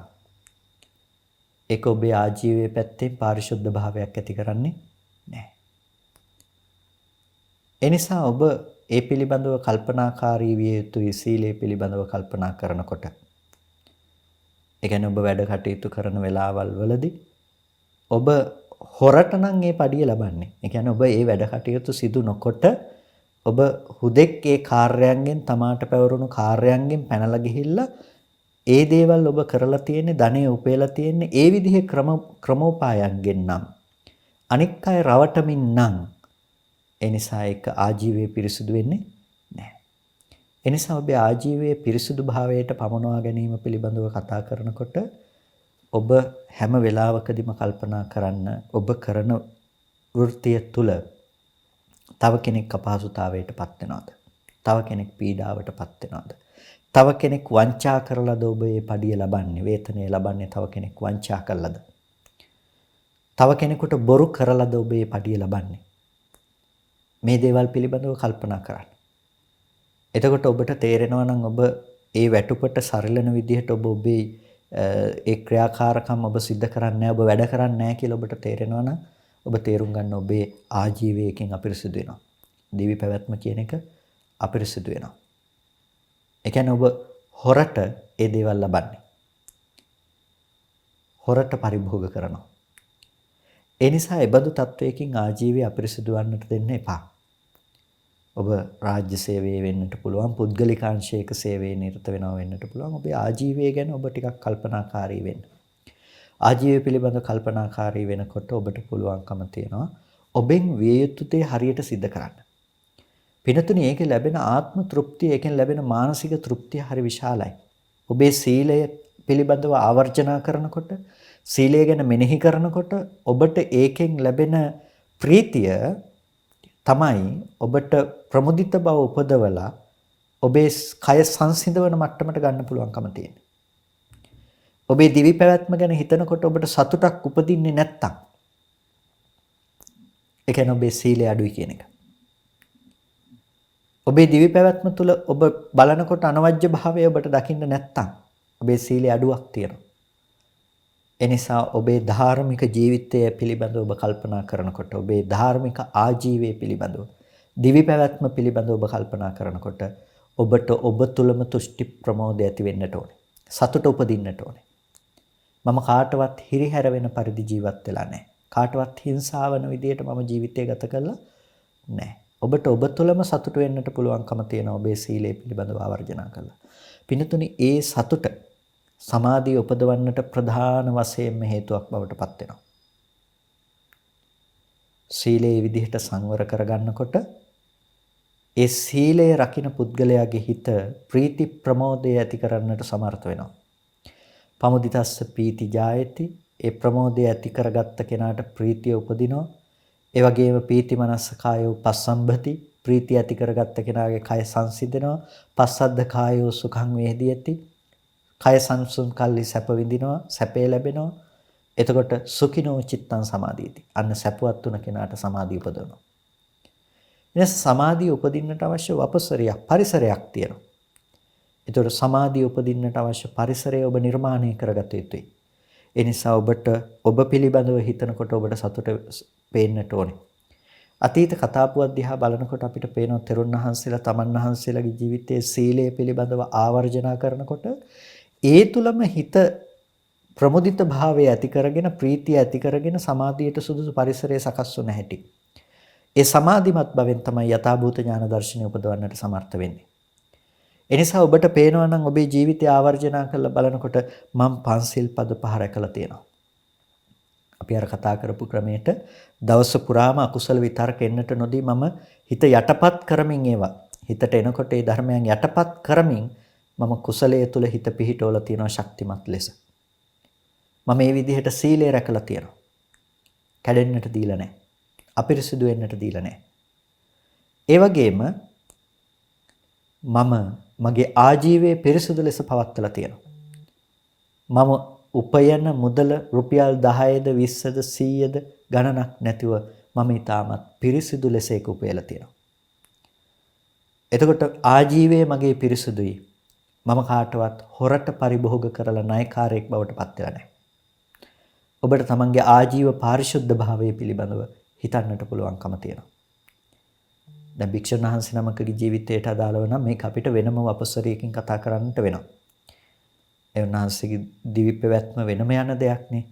ඒක ඔබේ ආජීවයේ පැත්තෙන් පාරිශුද්ධ භාවයක් ඇති කරන්නේ නැහැ. එනිසා ඔබ ඒ පිළිබඳව කල්පනාකාරී විය යුතුයි. සීලය පිළිබඳව කල්පනා කරනකොට. ඒ කියන්නේ ඔබ වැඩ කටයුතු කරන වෙලාවල් වලදී ඔබ හොරට නම් මේ පඩිය ලබන්නේ. ඒ කියන්නේ ඔබ මේ වැඩ කටයුතු සිදු නොකොට ඔබ හුදෙක් ඒ කාර්යයන්ගෙන් තමාට පැවරුණු කාර්යයන්ගෙන් පැනලා ගිහිල්ලා ඒ දේවල් ඔබ කරලා තියෙන්නේ, ධනෙ උපයලා තියෙන්නේ ඒ විදිහේ ක්‍රමෝපායන්ගෙන් නම් අනික් අය රවටමින් නම් ඒ නිසා ඒක ආජීවයේ පිරිසුදු වෙන්නේ නැහැ. ඒ නිසා ඔබේ ආජීවයේ පිරිසුදු භාවයට පමනවා ගැනීම පිළිබඳව කතා කරනකොට ඔබ හැම වෙලාවකදීම කල්පනා කරන්න ඔබ කරන වෘත්තිය තුල තව කෙනෙක් අපහසුතාවයටපත් වෙනවද? තව කෙනෙක් පීඩාවටපත් වෙනවද? තව කෙනෙක් වංචා කරලාද ඔබ මේ පඩිය ලබන්නේ, වේතනය ලබන්නේ තව කෙනෙක් වංචා කළාද? තව කෙනෙකුට බොරු කරලාද ඔබ මේ පඩිය ලබන්නේ? මේ දේවල් පිළිබඳව කල්පනා කරන්න. එතකොට ඔබට තේරෙනවා නම් ඔබ ඒ වැටුපට සරිලන විදිහට ඔබ ඔබේ ඒ ක්‍රියාකාරකම් ඔබ සිද්ධ කරන්නේ නැහැ, ඔබ වැඩ කරන්නේ නැහැ කියලා ඔබට තේරෙනවා නම් ඔබ තේරුම් ගන්න ඔබේ ආජීවයකින් අපිරිසුදු වෙනවා. දිවි පැවැත්ම කියන එක අපිරිසුදු වෙනවා. ඒ කියන්නේ ඔබ හොරට ඒ දේවල් ලබන්නේ. හොරට පරිභෝග කරනවා. ඒ නිසා එබඳු තත්වයකින් ආජීවය අපිරිසුදු වන්නට දෙන්න එපා. ඔබ රාජ්‍ය සේවයේ වෙන්නට පුළුවන්, පුද්ගලිකාංශයක සේවයේ නිරත වෙනවා වෙන්නට පුළුවන්. ඔබේ ආජීවය ගැන ඔබ ටිකක් කල්පනාකාරී වෙන්න. ආජීවය පිළිබඳ කල්පනාකාරී වෙනකොට ඔබට පුළුවන්කම තියෙනවා ඔබෙන් විය යුතු දේ හරියට සිද්ධ කරන්න. පිනතුනි, ඒකේ ලැබෙන ආත්ම තෘප්තිය, ඒකෙන් ලැබෙන මානසික තෘප්තිය හරි විශාලයි. ඔබේ සීලය පිළිබඳව ආවර්ජනා කරනකොට, සීලය ගැන මෙනෙහි කරනකොට ඔබට ඒකෙන් ලැබෙන ප්‍රීතිය තමයි ඔබට ප්‍රමුදිත බව උපදවලා ඔබේ කය සංසිඳවන මට්ටමට ගන්න පුළුවන්කම තියෙනවා. ඔබේ දිවි පැවැත්ම ගැන හිතනකොට ඔබට සතුටක් උපදින්නේ නැත්තම් ඒ කියන්නේ ඔබේ සීලය අඩුයි කියන එක. ඔබේ දිවි පැවැත්ම තුළ ඔබ බලනකොට අනවජ්‍ය භාවය ඔබට දකින්න නැත්තම් ඔබේ සීලය අඩුවක් තියෙනවා. එනිසා ඔබේ ධාර්මික ජීවිතය පිළිබඳව ඔබ කල්පනා කරනකොට, ඔබේ ධාර්මික ආජීවය පිළිබඳව, දිවි පැවැත්ම පිළිබඳව ඔබ කල්පනා කරනකොට ඔබට ඔබ තුළම තුෂ්ටි ප්‍රමෝදය ඇති වෙන්නට ඕනේ. සතුට උපදින්නට ඕනේ. මම කාටවත් හිරිහැර වෙන පරිදි ජීවත් වෙලා නැහැ. කාටවත් හිංසාවන විදියට මම ජීවිතය ගත කළා නැහැ. ඔබට ඔබ තුළම සතුට වෙන්නට පුළුවන්කම තියෙනවා ඔබේ සීලය පිළිබඳව ආවර්ජනා කළා. පින්තුනි, ඒ සතුට සමාධිය උපදවන්නට ප්‍රධාන වශයෙන්ම හේතුවක් බවට පත් වෙනවා. සීලයේ විදිහට සංවර කරගන්නකොට ඒ සීලය රකින්න පුද්ගලයාගේ හිත ප්‍රීති ප්‍රමෝදය ඇති කරන්නට සමර්ථ වෙනවා. පමුදිතස්ස පීති ජායති. ඒ ප්‍රමෝදය ඇති කරගත්ත කෙනාට ප්‍රීතිය උපදිනවා. ඒ වගේම පීති මනස්ස කායෝ පස්සම්භති ප්‍රීතිය ඇති කරගත්ත කෙනාගේ කය සංසිඳෙනවා. පස්සද්ද කායෝ සුඛං වේදියති. කය සංසුන් කල්ලි සැප විඳිනවා, සැපේ ලැබෙනවා. එතකොට සුඛිනෝ චිත්තං සමාධියති. අන්න සැපවත් තුන කෙනාට සමාධිය උපදවනවා. එනස සමාධිය උපදින්නට අවශ්‍ය වපසරියක්, පරිසරයක් තියෙනවා. එතකොට සමාධිය උපදින්නට අවශ්‍ය පරිසරය ඔබ නිර්මාණය කරගත යුතුයි. ඒ නිසා ඔබ පිළිබඳව හිතනකොට ඔබට සතුට පේන්නට ඕනේ. අතීත කතාපුවක් දිහා බලනකොට අපිට පේනවා තෙරුන් වහන්සේලා තමන් වහන්සේලාගේ ජීවිතයේ සීලය පිළිබඳව ආවර්ජනා කරනකොට ඒ තුලම හිත ප්‍රමුදිත භාවය ඇති කරගෙන ප්‍රීතිය ඇති කරගෙන සමාධියට සුදුසු පරිසරය සකස් වුණ හැටි. ඒ සමාධිමත් බවෙන් තමයි යථාභූත ඥාන දර්ශනය උපදවන්නට සමර්ථ වෙන්නේ. එනිසා ඔබට පේනවා නම් ඔබේ ජීවිතය ආවර්ජනා කරලා බලනකොට මම පන්සිල් පද 5 රැකලා තියෙනවා. අපි අර කතා කරපු ක්‍රමයට දවස පුරාම අකුසල විතර්ක එන්නට නොදී මම හිත යටපත් කරමින් ඒවා හිතට එනකොට ඒ ධර්මයන් යටපත් කරමින් මම කුසලයේ තුල හිත පිහිටවලා තියෙනවා ශක්තිමත් ලෙස. මම මේ විදිහට සීලය රැකලා තියෙනවා. කැඩෙන්නට දීලා නැහැ. අපිරිසිදු වෙන්නට දීලා නැහැ. ඒ වගේම මම මගේ ආජීවයේ පිරිසුදු ලෙස පවත්වලා තියෙනවා. මම උපයන මුදල රුපියල් 10ද 20ද 100ද ගණනක් නැතිව මම ඊටමත් පිරිසුදු ලෙස ඒක උපයලා තියෙනවා. එතකොට ආජීවයේ මගේ පිරිසුදුයි. මම කාටවත් හොරට පරිභෝග කරලා ණයකාරයෙක් බවට පත් වෙලා නැහැ. ඔබට තමන්ගේ ආජීව පාරිශුද්ධ භාවය පිළිබඳව හිතන්නට පුළුවන්කම තියෙනවා. දැන් භික්ෂුන් වහන්සේ නමකගේ ජීවිතයට අදාළව නම් මේක අපිට වෙනම අපසරයකින් කතා කරන්නට වෙනවා. ඒ උන්වහන්සේගේ දිවි පැවැත්ම වෙනම යන දෙයක් නේ.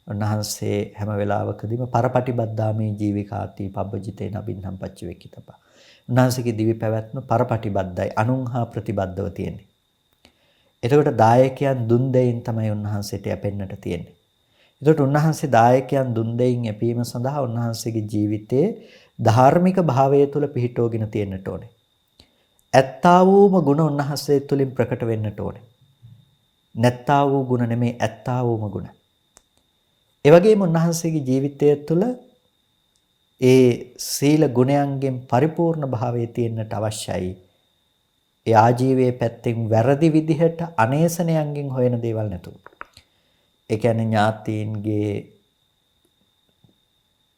උන්වහන්සේ හැම වෙලාවකදීම පරපටිබද්දාමේ ජීවිකාති පබ්බජිතේ නබින්නම් පච්චවේකිතපා. උන්වහන්සේගේ දිවි පැවැත්ම පරපටිබද්දයි අනුන්හා ප්‍රතිබද්ධව තියෙන්නේ. එතකොට දායකයන් දුන් දෙයින් තමයි උන්වහන්සේට යැපෙන්නට තියෙන්නේ. එතකොට උන්වහන්සේ දායකයන් දුන් දෙයින් යැපීම සඳහා උන්වහන්සේගේ ජීවිතයේ ධාර්මික භාවය තුළ පිහිටෝගෙන තියෙන්නට ඕනේ. ඇත්තා වූම ගුණ උන්වහන්සේ තුළින් ප්‍රකට වෙන්නට ඕනේ. නැත්තා වූ ගුණ නෙමේ ඇත්තා වූම ගුණ. ඒ වගේම උන්වහන්සේගේ ජීවිතය තුළ ඒ සීල ගුණයන්ගෙන් පරිපූර්ණ භාවය තියෙන්නට අවශ්‍යයි. ඒ ආජීවයේ පැත්තෙන් වැරදි විදිහට අනේසනයන්ගෙන් හොයන දේවල් නැතුව. ඒ කියන්නේ ඥාතීන්ගේ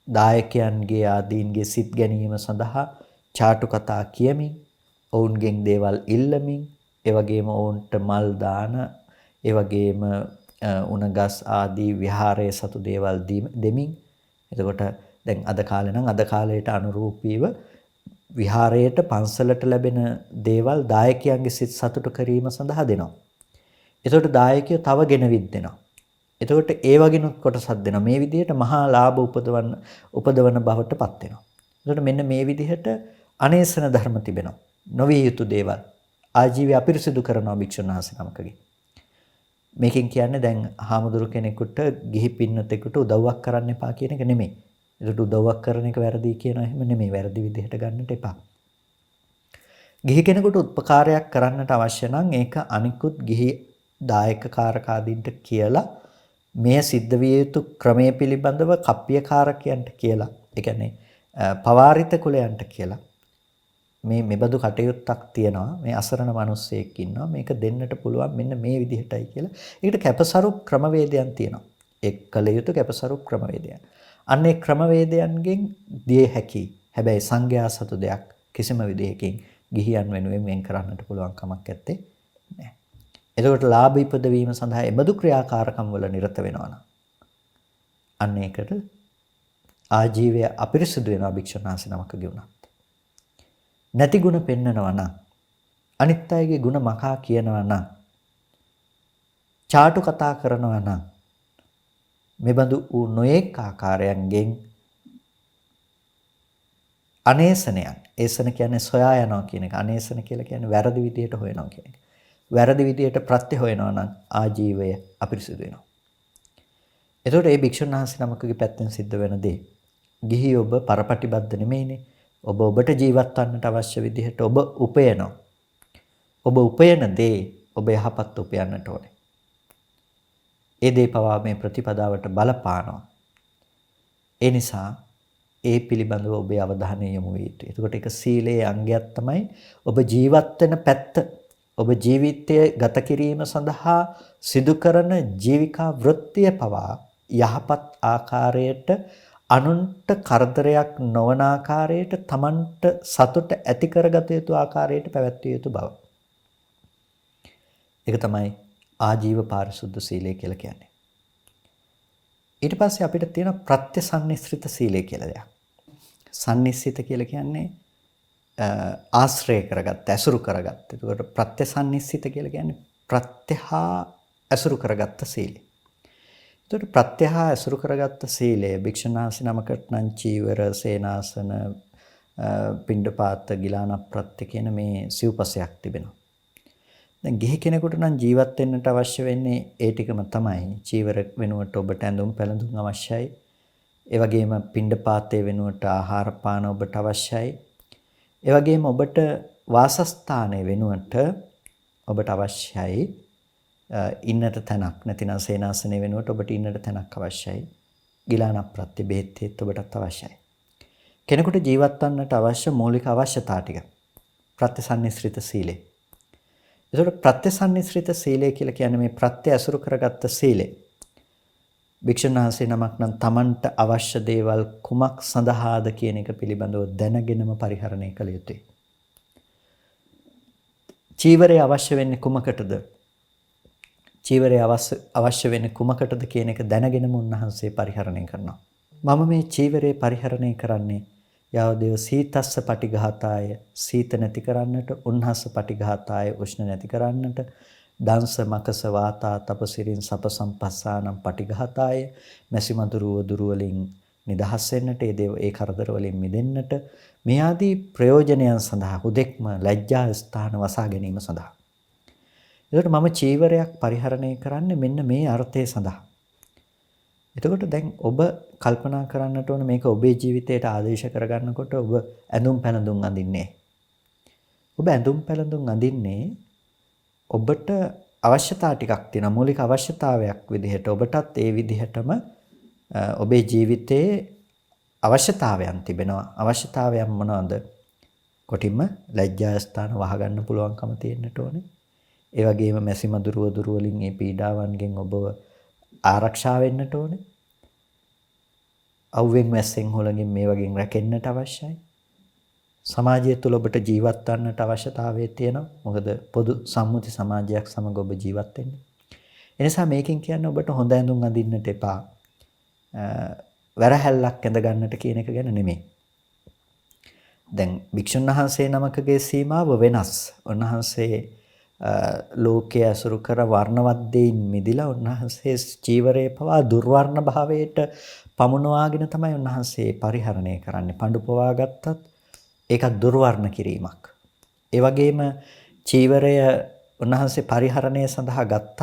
දායකයන්ගේ ආදීන්ගේ සිත් ගැනීම සඳහා චාටු කතා කියමින් ඔවුන්ගෙන් දේවල් ඉල්ලමින් ඒ වගේම ඔවුන්ට මල් දාන ඒ වගේම උණගස් ආදී විහාරයේ සතු දේවල් දෙමින් එතකොට දැන් අද කාලේ නම් අද කාලයට අනුරූපීව විහාරයට පන්සලට ලැබෙන දේවල් දායකයන්ගේ සිත් සතුට කිරීම සඳහා දෙනවා. එතකොට දායකයෝ තව ගෙනවිත් දෙනවා. එතකොට ඒ වගේනොත් කොටසක් දෙනවා. මේ විදිහට මහා ලාභ උපදවන බවටපත් වෙනවා. එතකොට මෙන්න මේ විදිහට අනේසන ධර්ම තිබෙනවා. නොවිය යුතු දේවල් ආජීවය අපිරිසිදු කරනවා භික්ෂුන් වහන්සේ නමකගේ. මේකෙන් කියන්නේ දැන් හාමුදුරු කෙනෙකුට ගිහි පින්නතෙකුට උදව්වක් කරන්න එපා කියන එක නෙමෙයි. ඒකට උදව්වක් කරන එක වැරදි කියනවා එහෙම නෙමෙයි. වැරදි විදිහට ගන්නට එපා. ගිහි කෙනෙකුට උපකාරයක් කරන්නට අවශ්‍ය නම් ඒක අනිකුත් ගිහි දායක කාරකාදීන්ට කියලා මේ සිද්ධ විය යුතු ක්‍රමයේ පිළිබඳව කප්පියකාරකයන්ට කියලා. ඒ කියන්නේ පවාරිත කුලයන්ට කියලා. මේ මෙබඳු කටයුත්තක් තියෙනවා. මේ අසරණ මිනිස්සෙක් ඉන්නවා. මේක දෙන්නට පුළුවන් මෙන්න මේ විදිහටයි කියලා. ඒකට කැපසරු ක්‍රමවේදයන් තියෙනවා. ඒ කල යුතු කැපසරු ක්‍රමවේදයන්. අන්න ඒ ක්‍රමවේදයන්ගෙන් දිය හැකි. හැබැයි සංඝයා සතු දෙයක් කිසිම විදිහකින් ගිහියන් වෙනුවෙන් වෙන් කරන්නට පුළුවන් කමක් නැත්තේ නෑ. එතකොට ලාභ ඉපදවීම සඳහා එබඳු ක්‍රියාකාරකම් වල නිරත වෙනවා නම් අන්න ඒකට ආජීවය අපිරිසුදු වෙනවා භික්ෂුන් වහන්සේ නමකගේ උනත්. නැති ಗುಣ පෙන්නනවා නම් අනිත් අයගේ ಗುಣ මකා කියනවා නම් චාටු කතා කරනවා නම් මෙබඳු වූ නොඑක ආකාරයන්ගෙන් අනේසනයන් ඒසන කියන්නේ සොයා යනවා කියන එක. අනේසන කියලා කියන්නේ වැරදි විදියට හොයනවා කියන එක. වැරදි විදියට ප්‍රත්‍ය හොයනවා නම් ආජීවය අපිරිසුදු වෙනවා. එතකොට මේ භික්ෂුන් වහන්සේ නමකගේ පැත්තෙන් සිද්ධ වෙන දේ ගිහි ඔබ පරපටිබද්ධ නෙමෙයිනේ. ඔබ ඔබට ජීවත් වන්නට අවශ්‍ය විදිහට ඔබ උපයනවා. ඔබ උපයන දේ ඔබ යහපත් උපයන්නට ඕනේ. ඒ දේ පවා මේ ප්‍රතිපදාවට බලපානවා. ඒ නිසා ඒ පිළිබඳව ඔබේ අවධානය යොමු විය යුතුයි. එතකොට ඒක සීලයේ අංගයක් තමයි ඔබ ජීවත් වෙන පැත්ත. ඔබ ජීවිතය ගත කිරීම සඳහා සිදු කරන ජීවිකා වෘත්තිය පවා යහපත් ආකාරයට අනුන්ට කරදරයක් නොවන ආකාරයට තමන්ට සතුට ඇති කරගත යුතු ආකාරයට පැවැත්විය යුතු බව. ඒක තමයි ආජීව පාරිශුද්ධ සීලය කියලා කියන්නේ. ඊට පස්සේ අපිට තියෙන ප්‍රත්‍යසන්නිස්ෘත සීලය කියලා දෙයක්. සන්නිස්සිත කියලා කියන්නේ ආශ්‍රය කරගත්ත, ඇසුරු කරගත්ත. ඒකට ප්‍රත්‍යසන්නිස්සිත කියලා කියන්නේ ප්‍රත්‍යහා ඇසුරු කරගත්ත සීලය. ඒකට ප්‍රත්‍යහා ඇසුරු කරගත්ත සීලය භික්ෂුනාසි නමකට නම් චීවර, සේනාසන, පිණ්ඩපාත, ගිලාන ප්‍රත්‍ය කියන මේ සිව්පසයක් තිබෙනවා. දැන් ගිහි කෙනෙකුට නම් ජීවත් වෙන්නට අවශ්‍ය වෙන්නේ ඒ ටිකම තමයි. චීවර වෙනුවට ඔබට ඇඳුම් පැළඳුම් අවශ්‍යයි. ඒ වගේම පිණ්ඩපාතයේ වෙනුවට ආහාර පාන ඔබට අවශ්‍යයි. ඒ වගේම ඔබට වාසස්ථානයේ වෙනුවට ඔබට අවශ්‍යයි ඉන්නට තැනක්. නැතිනම් සේනාසනයේ වෙනුවට ඔබට ඉන්නට තැනක් අවශ්‍යයි. ගිලාන ප්‍රත්‍ය බෙහෙත් ඔබටත් අවශ්‍යයි. කෙනෙකුට ජීවත් වන්නට අවශ්‍ය මූලික අවශ්‍යතා ටික. ප්‍රත්‍යසන්නිස්ෘත සීලය. ඒකට ප්‍රත්‍යසන්නිස්ෘත සීලය කියලා කියන්නේ මේ ප්‍රත්‍ය අසුරු කරගත්ත සීලය. භික්ෂුන් වහන්සේ නමක් නම් තමන්ට අවශ්‍ය දේවල් කුමක් සඳහාද කියන එක පිළිබඳව දැනගෙනම පරිහරණය කළ යුතුයි. චීවරය අවශ්‍ය වෙන්නේ කුමකටද? චීවරය අවශ්‍ය වෙන්නේ කුමකටද කියන එක දැනගෙනම උන්වහන්සේ පරිහරණය කරනවා. මම මේ චීවරය පරිහරණය කරන්නේ යාවදේව සීතස්ස පටිඝාතාය, සීත නැති කරන්නට, උන්හස්ස පටිඝාතාය, උෂ්ණ නැති කරන්නට, දංශ මකස වාතා තපසිරින් සප සම්පස්සානම් පටිඝාතාය, මැසිමදුරු වදුරු වලින් නිදහස් වෙන්නට, ඒ කරදර වලින් මිදෙන්නට, මේ ආදී ප්‍රයෝජනයන් සඳහා හුදෙක්ම ලැජ්ජා ස්ථාන වසා ගැනීම සඳහා. එතකොට මම චීවරයක් පරිහරණය කරන්නේ මෙන්න මේ අර්ථය සඳහා. එතකොට දැන් ඔබ කල්පනා කරන්නට ඕන මේක ඔබේ ජීවිතයට ආදේශ කරගන්නකොට ඔබ ඇඳුම් පැළඳුම් අඳින්නේ. ඔබ ඇඳුම් පැළඳුම් අඳින්නේ ඔබට අවශ්‍යතා ටිකක් තියෙනවා. මූලික අවශ්‍යතාවයක් විදිහට ඔබටත් ඒ විදිහටම ඔබේ ජීවිතයේ අවශ්‍යතාවයන් තිබෙනවා. අවශ්‍යතාවයන් මොනවාද? කොටින්ම ලැජ්ජා ස්ථාන වහගන්න පුළුවන්කම තියෙන්නට ඕනේ. ඒ වගේම මැසි මදුරු වදුරු වලින් මේ පීඩාවන්ගෙන් ඔබව ආරක්ෂා වෙන්නට ඕනේ. අවුවෙන් වැස්සෙන් හොලකින් මේ වගේ රැකෙන්නට අවශ්‍යයි. සමාජය තුළ ඔබට ජීවත් වන්නට අවශ්‍යතාවය තියෙනවා. මොකද පොදු සම්මුති සමාජයක් සමග ඔබ ජීවත් වෙන්නේ. ඒ නිසා මේකෙන් කියන්නේ ඔබට හොඳ ඇඳුම් අඳින්නට එපා. වැරහැල්ලක් ඇඳ ගන්නට කියන එක ගැන නෙමෙයි. දැන් භික්ෂුන් වහන්සේ නමකගේ සීමාව වෙනස්. උන්වහන්සේ ලෝකයේ අසුරු කර වර්ණවත් දෙයින් මිදිලා උන්වහන්සේ චීවරයේ පවා දුර්වර්ණ භාවයට පමුණවාගෙන තමයි උන්වහන්සේ පරිහරණය කරන්නේ. පඬු පවා ගත්තත් ඒකත් දුර්වර්ණ කිරීමක්. ඒ වගේම චීවරය උන්වහන්සේ පරිහරණය සඳහා ගත්තත්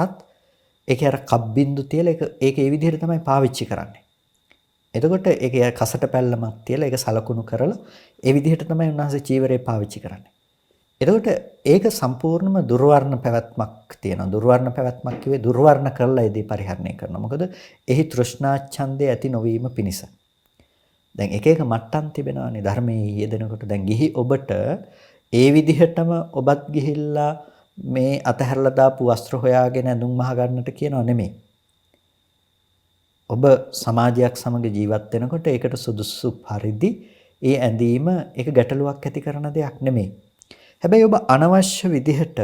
ඒකේ අර කබ්බින්දු තියලා ඒක ඒ විදිහට තමයි පාවිච්චි කරන්නේ. එතකොට ඒකේ කසට පැල්ලමක් තියලා ඒක සලකුණු කරලා ඒ විදිහට තමයි උන්වහන්සේ චීවරය පාවිච්චි කරන්නේ. එතකොට ඒක සම්පූර්ණම දුර්වර්ණ පැවැත්මක් තියෙනවා. දුර්වර්ණ පැවැත්මක් කිව්වේ දුර්වර්ණ කරලා ඒදී පරිහරණය කරනවා. මොකද එහි තෘෂ්ණා ඡන්දය ඇති නොවීම පිණිස. දැන් එක එක මට්ටම් තිබෙනවානේ ධර්මයේ යෙදෙනකොට. දැන් ගිහි ඔබට ඒ විදිහටම ඔබත් ගිහිල්ලා මේ අතහැරලා දාපු වස්ත්‍ර හොයාගෙන ඇඳුම් මහ ගන්නට කියනව නෙමෙයි. ඔබ සමාජයක් සමග ජීවත් වෙනකොට ඒකට සුදුසු පරිදි ඒ ඇඳීම ඒක ගැටලුවක් ඇති කරන දෙයක් නෙමෙයි. හැබැයි ඔබ අනවශ්‍ය විදිහට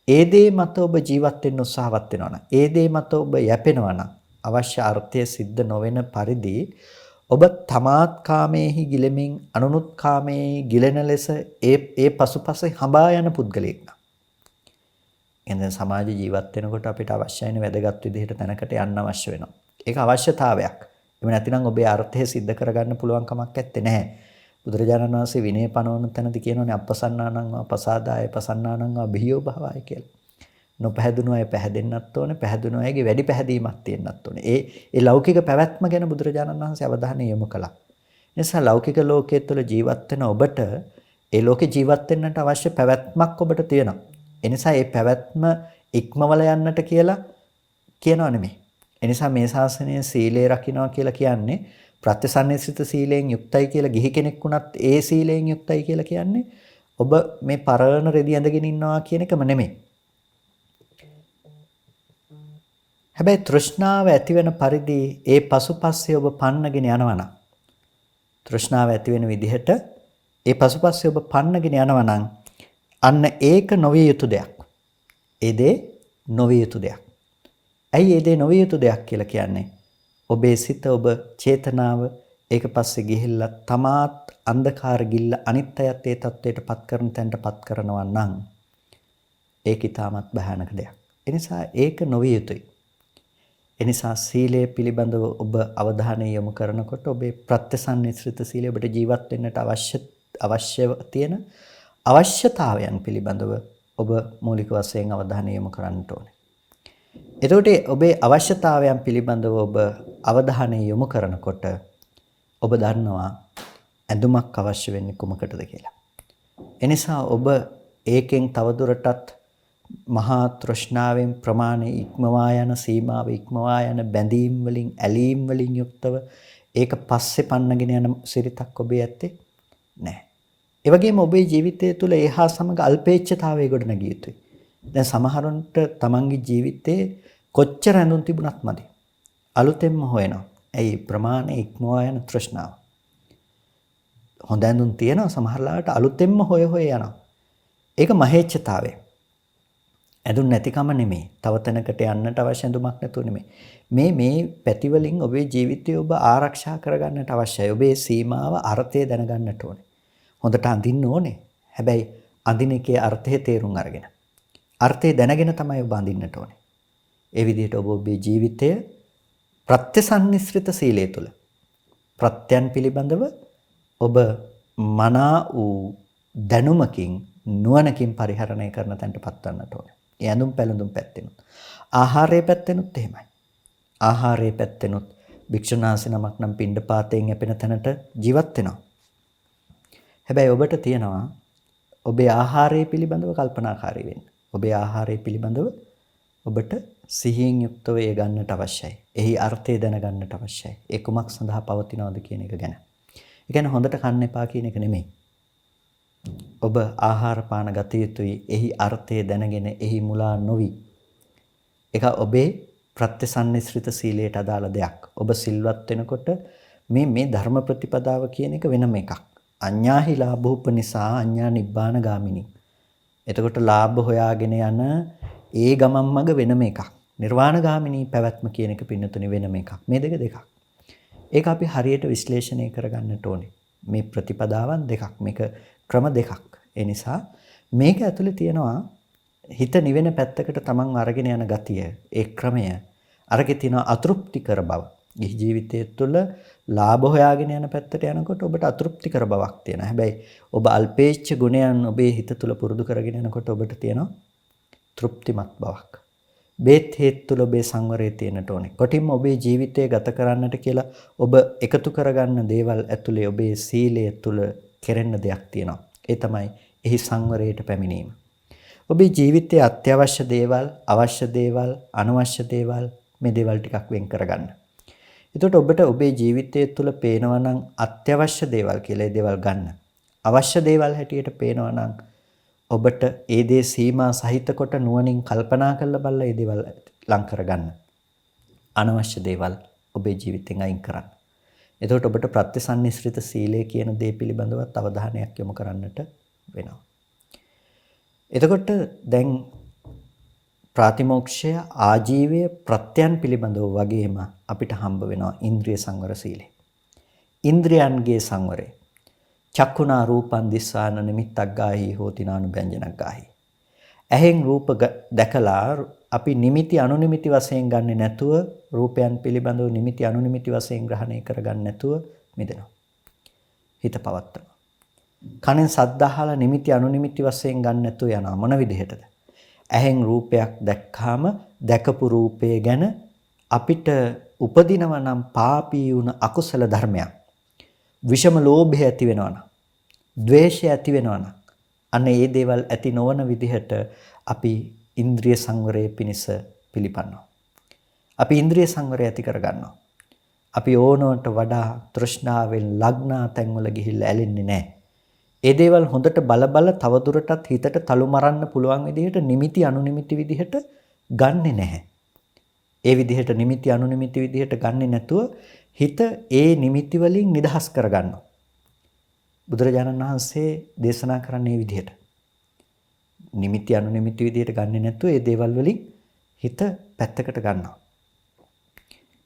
ඒ දේ මත ඔබ ජීවත් වෙන්න උත්සාහවත් වෙනවා නම්, ඒ දේ මත ඔබ යැපෙනවා නම්, අවශ්‍ය අර්ථය සිද්ධ නොවන පරිදි ඔබ තමාත් කාමයේහි ගිලෙමින් අනුනුත් කාමයේහි ගිලෙන ලෙස ඒ පසුපස හඹා යන පුද්ගලයෙක් නම්. එන්නේ සමාජ ජීවත් වෙනකොට අපිට අවශ්‍යයින වැදගත් විදිහට තැනකට යන්න අවශ්‍ය වෙනවා. ඒක අවශ්‍යතාවයක්. එහෙම නැතිනම් ඔබේ අර්ථය සිද්ධ කරගන්න පුළුවන් කමක් නැත්තේ නැහැ. බුදුරජාණන් වහන්සේ විනය පනවන තැනදී කියනෝනේ අපසන්නානං පසාදාය පසන්නානං බිහියෝ භවයි කියලා. නොපැහැදුණු අය පැහැදෙන්නත් ඕනේ, පැහැදුණු අයගේ වැඩි පැහැදීමක් තියෙන්නත් ඕනේ. ඒ ලෞකික පැවැත්ම ගැන බුදුරජාණන් වහන්සේ අවධානය යොමු කළා. ඒ නිසා ලෞකික ලෝකයේ තුල ජීවත් වෙන ඔබට ඒ ලෝකේ ජීවත් වෙන්නට අවශ්‍ය පැවැත්මක් ඔබට තියෙනවා. ඒ නිසා මේ පැවැත්ම ඉක්මවල යන්නට කියලා කියනව නෙමෙයි. ඒ නිසා මේ ශාසනයේ සීලය රකින්නවා කියලා කියන්නේ ප්‍රත්‍යසන්නිසිත සීලයෙන් යුක්තයි කියලා ගිහි කෙනෙක් වුණත් ඒ සීලයෙන් යුක්තයි කියලා කියන්නේ ඔබ මේ පරණ රෙදි ඇඳගෙන ඉන්නවා කියන එකම නෙමෙයි. හැබැයි තෘෂ්ණාව ඇති වෙන පරිදි ඒ පසුපස්සේ ඔබ පන්නගෙන යනවා නම් තෘෂ්ණාව ඇති වෙන විදිහට ඒ පසුපස්සේ ඔබ පන්නගෙන යනවා නම් අන්න ඒක නොවිය යුතු දෙයක්. ඒ දේ නොවිය යුතු දෙයක්. ඇයි ඒ දේ නොවිය යුතු දෙයක් කියලා කියන්නේ? ඔබේ සිත ඔබ චේතනාව ඒක පස්සේ ගිහිල්ලා තමාත් අන්ධකාර ගිල්ල අනිත් අයත් ඒ தത്വයට පත් කරන තැනට පත් කරනවා නම් ඒක ඊටමත් භයානක දෙයක්. ඒ නිසා ඒක නොවිය යුතුයි. ඒ නිසා සීලය පිළිබඳව ඔබ අවධානය යොමු කරනකොට ඔබේ ප්‍රත්‍යසන්නිශ්‍රිත සීලය ඔබට ජීවත් වෙන්නට අවශ්‍ය තියෙන අවශ්‍යතාවයන් පිළිබඳව ඔබ මූලික වශයෙන් අවධානය යොමු කරන්නට ඕනේ. එතකොට ඔබේ අවශ්‍යතාවයන් පිළිබඳව ඔබ අවධානය යොමු කරනකොට ඔබ දන්නවා ඇඳුමක් අවශ්‍ය වෙන්නේ කුමකටද කියලා. එනිසා ඔබ ඒකෙන් තවදුරටත් මහා තෘෂ්ණාවෙන් ප්‍රමාණය ඉක්මවා යන සීමාව ඉක්මවා යන බැඳීම් වලින් ඇලීම් වලින් යුක්තව ඒක පස්සේ පන්නගෙන යන සිරිතක් ඔබේ ඇත්තේ නැහැ. ඒ වගේම ඔබේ ජීවිතය තුළ ඒහා සමග අල්පේච්ඡතාවය ගොඩනගිය යුතුයි. දැන් සමහරුන්ට තමන්ගේ ජීවිතේ කොච්චර ඇඳුම් තිබුණත් මදි. අලුතෙන්ම හොයනවා. ඇයි ප්‍රමාණය ඉක්මවා යන තෘෂ්ණාව. හොඳ ඇඳුම් තියෙනවා සමහරලාට අලුතෙන්ම හොය යනවා. ඒක මහේච්ඡතාවය. ඇඳුම් නැතිකම නෙමෙයි. තව තැනකට යන්නට අවශ්‍ය ඇඳුමක් නැතුව නෙමෙයි. මේ පැති වලින් ඔබේ ජීවිතය ඔබ ආරක්ෂා කරගන්නට අවශ්‍යයි. ඔබේ සීමාව අර්ථය දැනගන්නට ඕනේ. හොඳට අඳින්න ඕනේ. හැබැයි අඳින එකේ අර්ථය තේරුම් අරගෙන. අර්ථය දැනගෙන තමයි ඔබ අඳින්නට ඕනේ. ඒ විදිහට ඔබ ඔබේ ජීවිතය ප්‍රත්‍යසන්නිශ්‍රිත සීලය තුළ ප්‍රත්‍යයන් පිළිබඳව ඔබ මනා වූ දැනුමකින් නුවණකින් පරිහරණය කරන තැනට පත්වන්නට ඕනේ. ඒ ඇඳුම් පැළඳුම් පැත්තෙනුත් ආහාරයේ පැත්තෙනුත් එහෙමයි. ආහාරයේ පැත්තෙනුත් භික්ෂුන් වහන්සේ නමක් නම් පිණ්ඩපාතයෙන් යැපෙන තැනට ජීවත් වෙනවා. හැබැයි ඔබට තියෙනවා ඔබේ ආහාරය පිළිබඳව කල්පනාකාරී වෙන්න. ඔබේ ආහාරය පිළිබඳව ඔබට සිහියෙන් යුක්තව ඒ ගන්නට අවශ්‍යයි. එහි අර්ථය දැනගන්නට අවශ්‍යයි. ඒ කුමක් සඳහා පවතිනවද කියන එක ගැන. ඒ කියන්නේ හොඳට කන්න එපා කියන එක නෙමෙයි. ඔබ ආහාර පාන ගත යුතුයි. එහි අර්ථය දැනගෙන එහි මුලා නොවි. ඒක ඔබේ ප්‍රත්‍යසන්නිශ්‍රිත සීලයට අදාළ දෙයක්. ඔබ සිල්වත් වෙනකොට මේ ධර්ම ප්‍රතිපදාව කියන එක වෙනම එකක්. අඤ්ඤාහි ලාභෝපනිසා අඤ්ඤා නිබ්බාන ගාමිනී. එතකොට ලාභ හොයාගෙන යන ඒ ගමන් මඟ වෙනම එකක්. නිර්වාණ ගාමිනී පැවැත්ම කියන එක පින්නතුනි වෙනම එකක්. මේ දෙක. ඒක අපි හරියට විශ්ලේෂණය කරගන්නට ඕනේ. මේ ප්‍රතිපදාවන් දෙකක්. මේක ක්‍රම දෙකක්. ඒ නිසා මේක ඇතුලේ තියෙනවා හිත නිවෙන පැත්තකට තමන් අරගෙන යන ගතිය. ඒ ක්‍රමය අරගෙන තියෙන අතෘප්තිකර බව. ගිහි ජීවිතය තුළ ලාභ හොයාගෙන යන පැත්තට යනකොට ඔබට අතෘප්තිකර බවක් තියෙනවා. හැබැයි ඔබ අල්පේච්ඡ ගුණයන් ඔබේ හිත තුළ පුරුදු කරගෙන යනකොට ඔබට තියෙනවා තෘප්තිමත් බවක්. බේත් හේත් තුළ ඔබේ සංවරය තියෙන්නට ඕනේ. කොටින්ම ඔබේ ජීවිතය ගත කරන්නට කියලා ඔබ එකතු කරගන්න දේවල් ඇතුලේ ඔබේ සීලය තුළ කෙරෙන්න දෙයක් තියෙනවා. ඒ තමයි එහි සංවරයට පැමිණීම. ඔබේ ජීවිතයේ අත්‍යවශ්‍ය දේවල්, අවශ්‍ය දේවල්, අනවශ්‍ය දේවල් මේ දේවල් ටිකක් වෙන් කරගන්න. එතකොට ඔබට ඔබේ ජීවිතය තුළ පේනවා නම් අත්‍යවශ්‍ය දේවල් කියලා ඒ දේවල් ගන්න. අවශ්‍ය දේවල් හැටියට පේනවා නම් ඔබට ඒ දේ සීමා සහිත කොට නුවණින් කල්පනා කරලා බලලා ඒ දේවල් ලං කරගන්න. අනවශ්‍ය දේවල් ඔබේ ජීවිතෙන් අයින් කරන්න. එතකොට ඔබට ප්‍රත්‍යසන්නිශ්‍රිත සීලය කියන දේ පිළිබඳව අවධානයක් යොමු කරන්නට වෙනවා. එතකොට දැන් ප්‍රාතිමෝක්ෂය ආජීවය ප්‍රත්‍යයන් පිළිබඳව වගේම අපිට හම්බ වෙනවා ඉන්ද්‍රිය සංවර සීලය. ඉන්ද්‍රියන්ගේ සංවරය. චක්කුණා රූපං දිස්සාන නිමිත්තක් ගාහි හෝති නානුභංජනක් ගාහි. ඇහෙන් රූප දැකලා අපි නිමිති අනුනිමිති වශයෙන් ගන්නෙ නැතුව රූපයන් පිළිබඳව නිමිති අනුනිමිති වශයෙන් ග්‍රහණය කරගන්න නැතුව මිදෙනවා. හිත පවත්වනවා. කනෙන් ශබ්ද අහලා නිමිති අනුනිමිති වශයෙන් ගන්න නැතුව යනවා. මොන විදිහටද? ඇහෙන් රූපයක් දැක්කාම දැකපු රූපය ගැන අපිට උපදිනව නම් පාපී වුණ අකුසල ධර්මයක්. විෂම ලෝභය ඇති වෙනවා නම්, ද්වේෂය ඇති වෙනවා නම්, අන්න ඒ දේවල් ඇති නොවන විදිහට අපි ඉන්ද්‍රිය සංවරයේ පිණිස පිළිපන්නවා. අපි ඉන්ද්‍රිය සංවරය ඇති කරගන්නවා. අපි ඕනවට වඩා තෘෂ්ණාවෙන් ලග්නා තැන්වල ගිහිල්ලා ඇලෙන්නේ නැහැ. ඒ දේවල් හොඳට බල තවදුරටත් හිතට තලු මරන්න පුළුවන් විදිහට නිමිති අනුනිමිති විදිහට ගන්නෙ නැහැ. ඒ විදිහට නිමිති අනුනිමිති විදිහට ගන්නෙ නැතුව හිත ඒ නිමිති වලින් නිදහස් කරගන්නවා. බුදුරජාණන් වහන්සේ දේශනා කරන්නේ මේ විදිහට. නිමිති අනුනිමිති විදිහට ගන්නෙ නැතුව ඒ දේවල් වලින් හිත පැත්තකට ගන්නවා.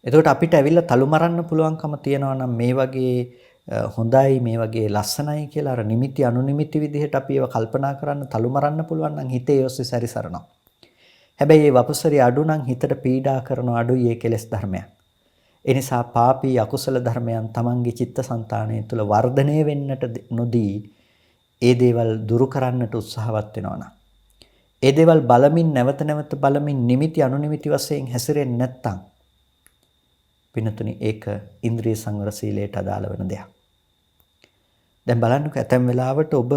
එතකොට අපිට ඇවිල්ලා තලු මරන්න පුළුවන්කම තියනවා නම් මේ වගේ හොඳයි මේ වගේ ලස්සනයි කියලා අර නිමිති අනුනිමිති විදිහට අපි ඒව කල්පනා කරන්න තලු මරන්න පුළුවන් නම් හිතේ ඔස්සේ සැරිසරනවා. හැබැයි මේ වපසරි අඩු නම් හිතට පීඩා කරන අඩුයි ඒ කෙලෙස් ධර්මයන්. ඒ නිසා පාපී අකුසල ධර්මයන් තමන්ගේ චිත්තසංතානය තුළ වර්ධනය වෙන්නට නොදී ඒ දේවල් දුරු කරන්නට උත්සාහවත් වෙනවා නම් ඒ දේවල් බලමින් නැවත නැවත බලමින් නිමිති අනුනිමිති වශයෙන් හැසිරෙන්නේ නැත්තම් පිනතුනි ඒක ඉන්ද්‍රිය සංවර සීලයට අදාළ වෙන දෙයක්. දැන් බලන්නකෝ ඇතැම් වෙලාවට ඔබ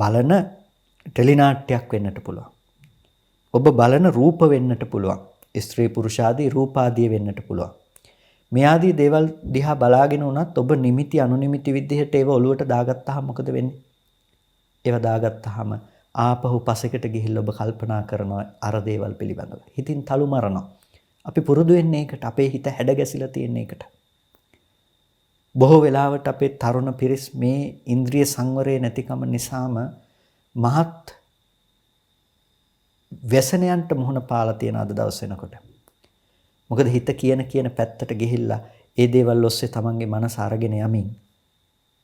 බලන ටෙලිනාට්‍යයක් වෙන්නට පුළුවන්. ඔබ බලන රූප වෙන්නට පුළුවන්. ස්ත්‍රී පුරුෂ ආදී රූප ආදී වෙන්නට පුළුවන්. මේ ආදී දේවල් දිහා බලාගෙන උනත් ඔබ නිමිති අනුනිමිති විදිහට ඒව ඔලුවට දාගත්තාම මොකද වෙන්නේ? ඒව දාගත්තාම ආපහු පසෙකට ගිහිල්ලා ඔබ කල්පනා කරනවා අර දේවල් පිළිබඳව. හිතින් තලු මරනවා. අපි පුරුදු වෙන්නේ ඒකට. අපේ හිත හැඩ ගැසිලා තියෙන ඒකට. බොහෝ වෙලාවට අපේ තරුණ පිරිස් මේ ඉන්ද්‍රිය සංවරය නැතිකම නිසාම මහත් व्यसනයන්ට මුහුණ පාලා තියෙන අද දවස් වෙනකොට. මොකද හිත කියන පැත්තට ගිහිල්ලා ඒ දේවල් ඔස්සේ තමන්ගේ මනස අරගෙන යමින්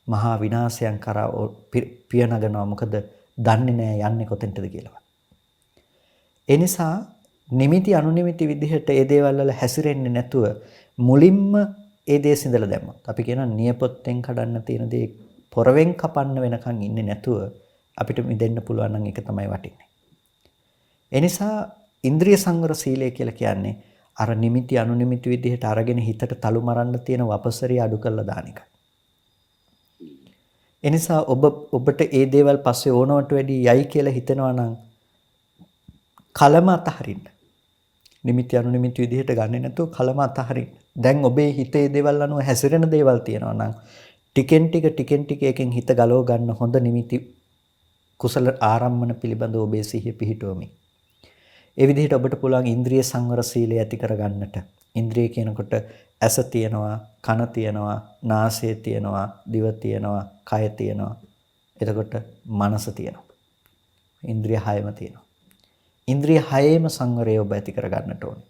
මහා විනාශයන් කරා පිය නගනවා. මොකද දන්නේ නැහැ යන්නේ කොතෙන්ටද කියලා. ඒ නිසා නිමිති අනුනිමිති විදිහට ඒ දේවල් වල හැසිරෙන්නේ නැතුව මුලින්ම ඒ දේ සිඳලා දැම්මොත් අපි කියනවා නියපොත්තෙන් කඩන්න තියෙන දේ පොරවෙන් කපන්න වෙනකන් ඉන්නේ නැතුව අපිට මිදෙන්න පුළුවන් නම් ඒක තමයි වටින්නේ. ඒ නිසා ඉන්ද්‍රිය සංවර සීලය කියලා කියන්නේ අර නිමිති අනුනිමිති විදිහට අරගෙන හිතට තලු මරන්න තියෙන වපසරිය අඩු කරලා දාන එක. ඒ නිසා ඔබට ඒ දේවල් පස්සේ ඕනවට වැඩි යයි කියලා හිතෙනවා නම් කලම අතහරින්න. නිමිති අනුනිමිති විදිහට ගන්නෙ නැතුව කලම අතහරින්න. දැන් ඔබේ හිතේ දේවල් අනුව හැසිරෙන දේවල් තියෙනවා නම් ටිකෙන් ටික එකෙන් හිත ගලව ගන්න හොඳ නිමිති කුසල ආරම්මන පිළිබඳව ඔබේ සිහිය පිහිටුවමි. ඒ විදිහට ඔබට පුළුවන් ඉන්ද්‍රිය සංවර සීලය ඇති කරගන්නට. ඉන්ද්‍රිය කියනකොට ඇස තියෙනවා, කන තියෙනවා, නාසය තියෙනවා, දිව තියෙනවා, කය තියෙනවා. එතකොට මනස තියෙනවා. ඉන්ද්‍රිය හයම තියෙනවා. ඉන්ද්‍රිය හයේම සංවරය ඔබ ඇති කරගන්නට ඕනේ.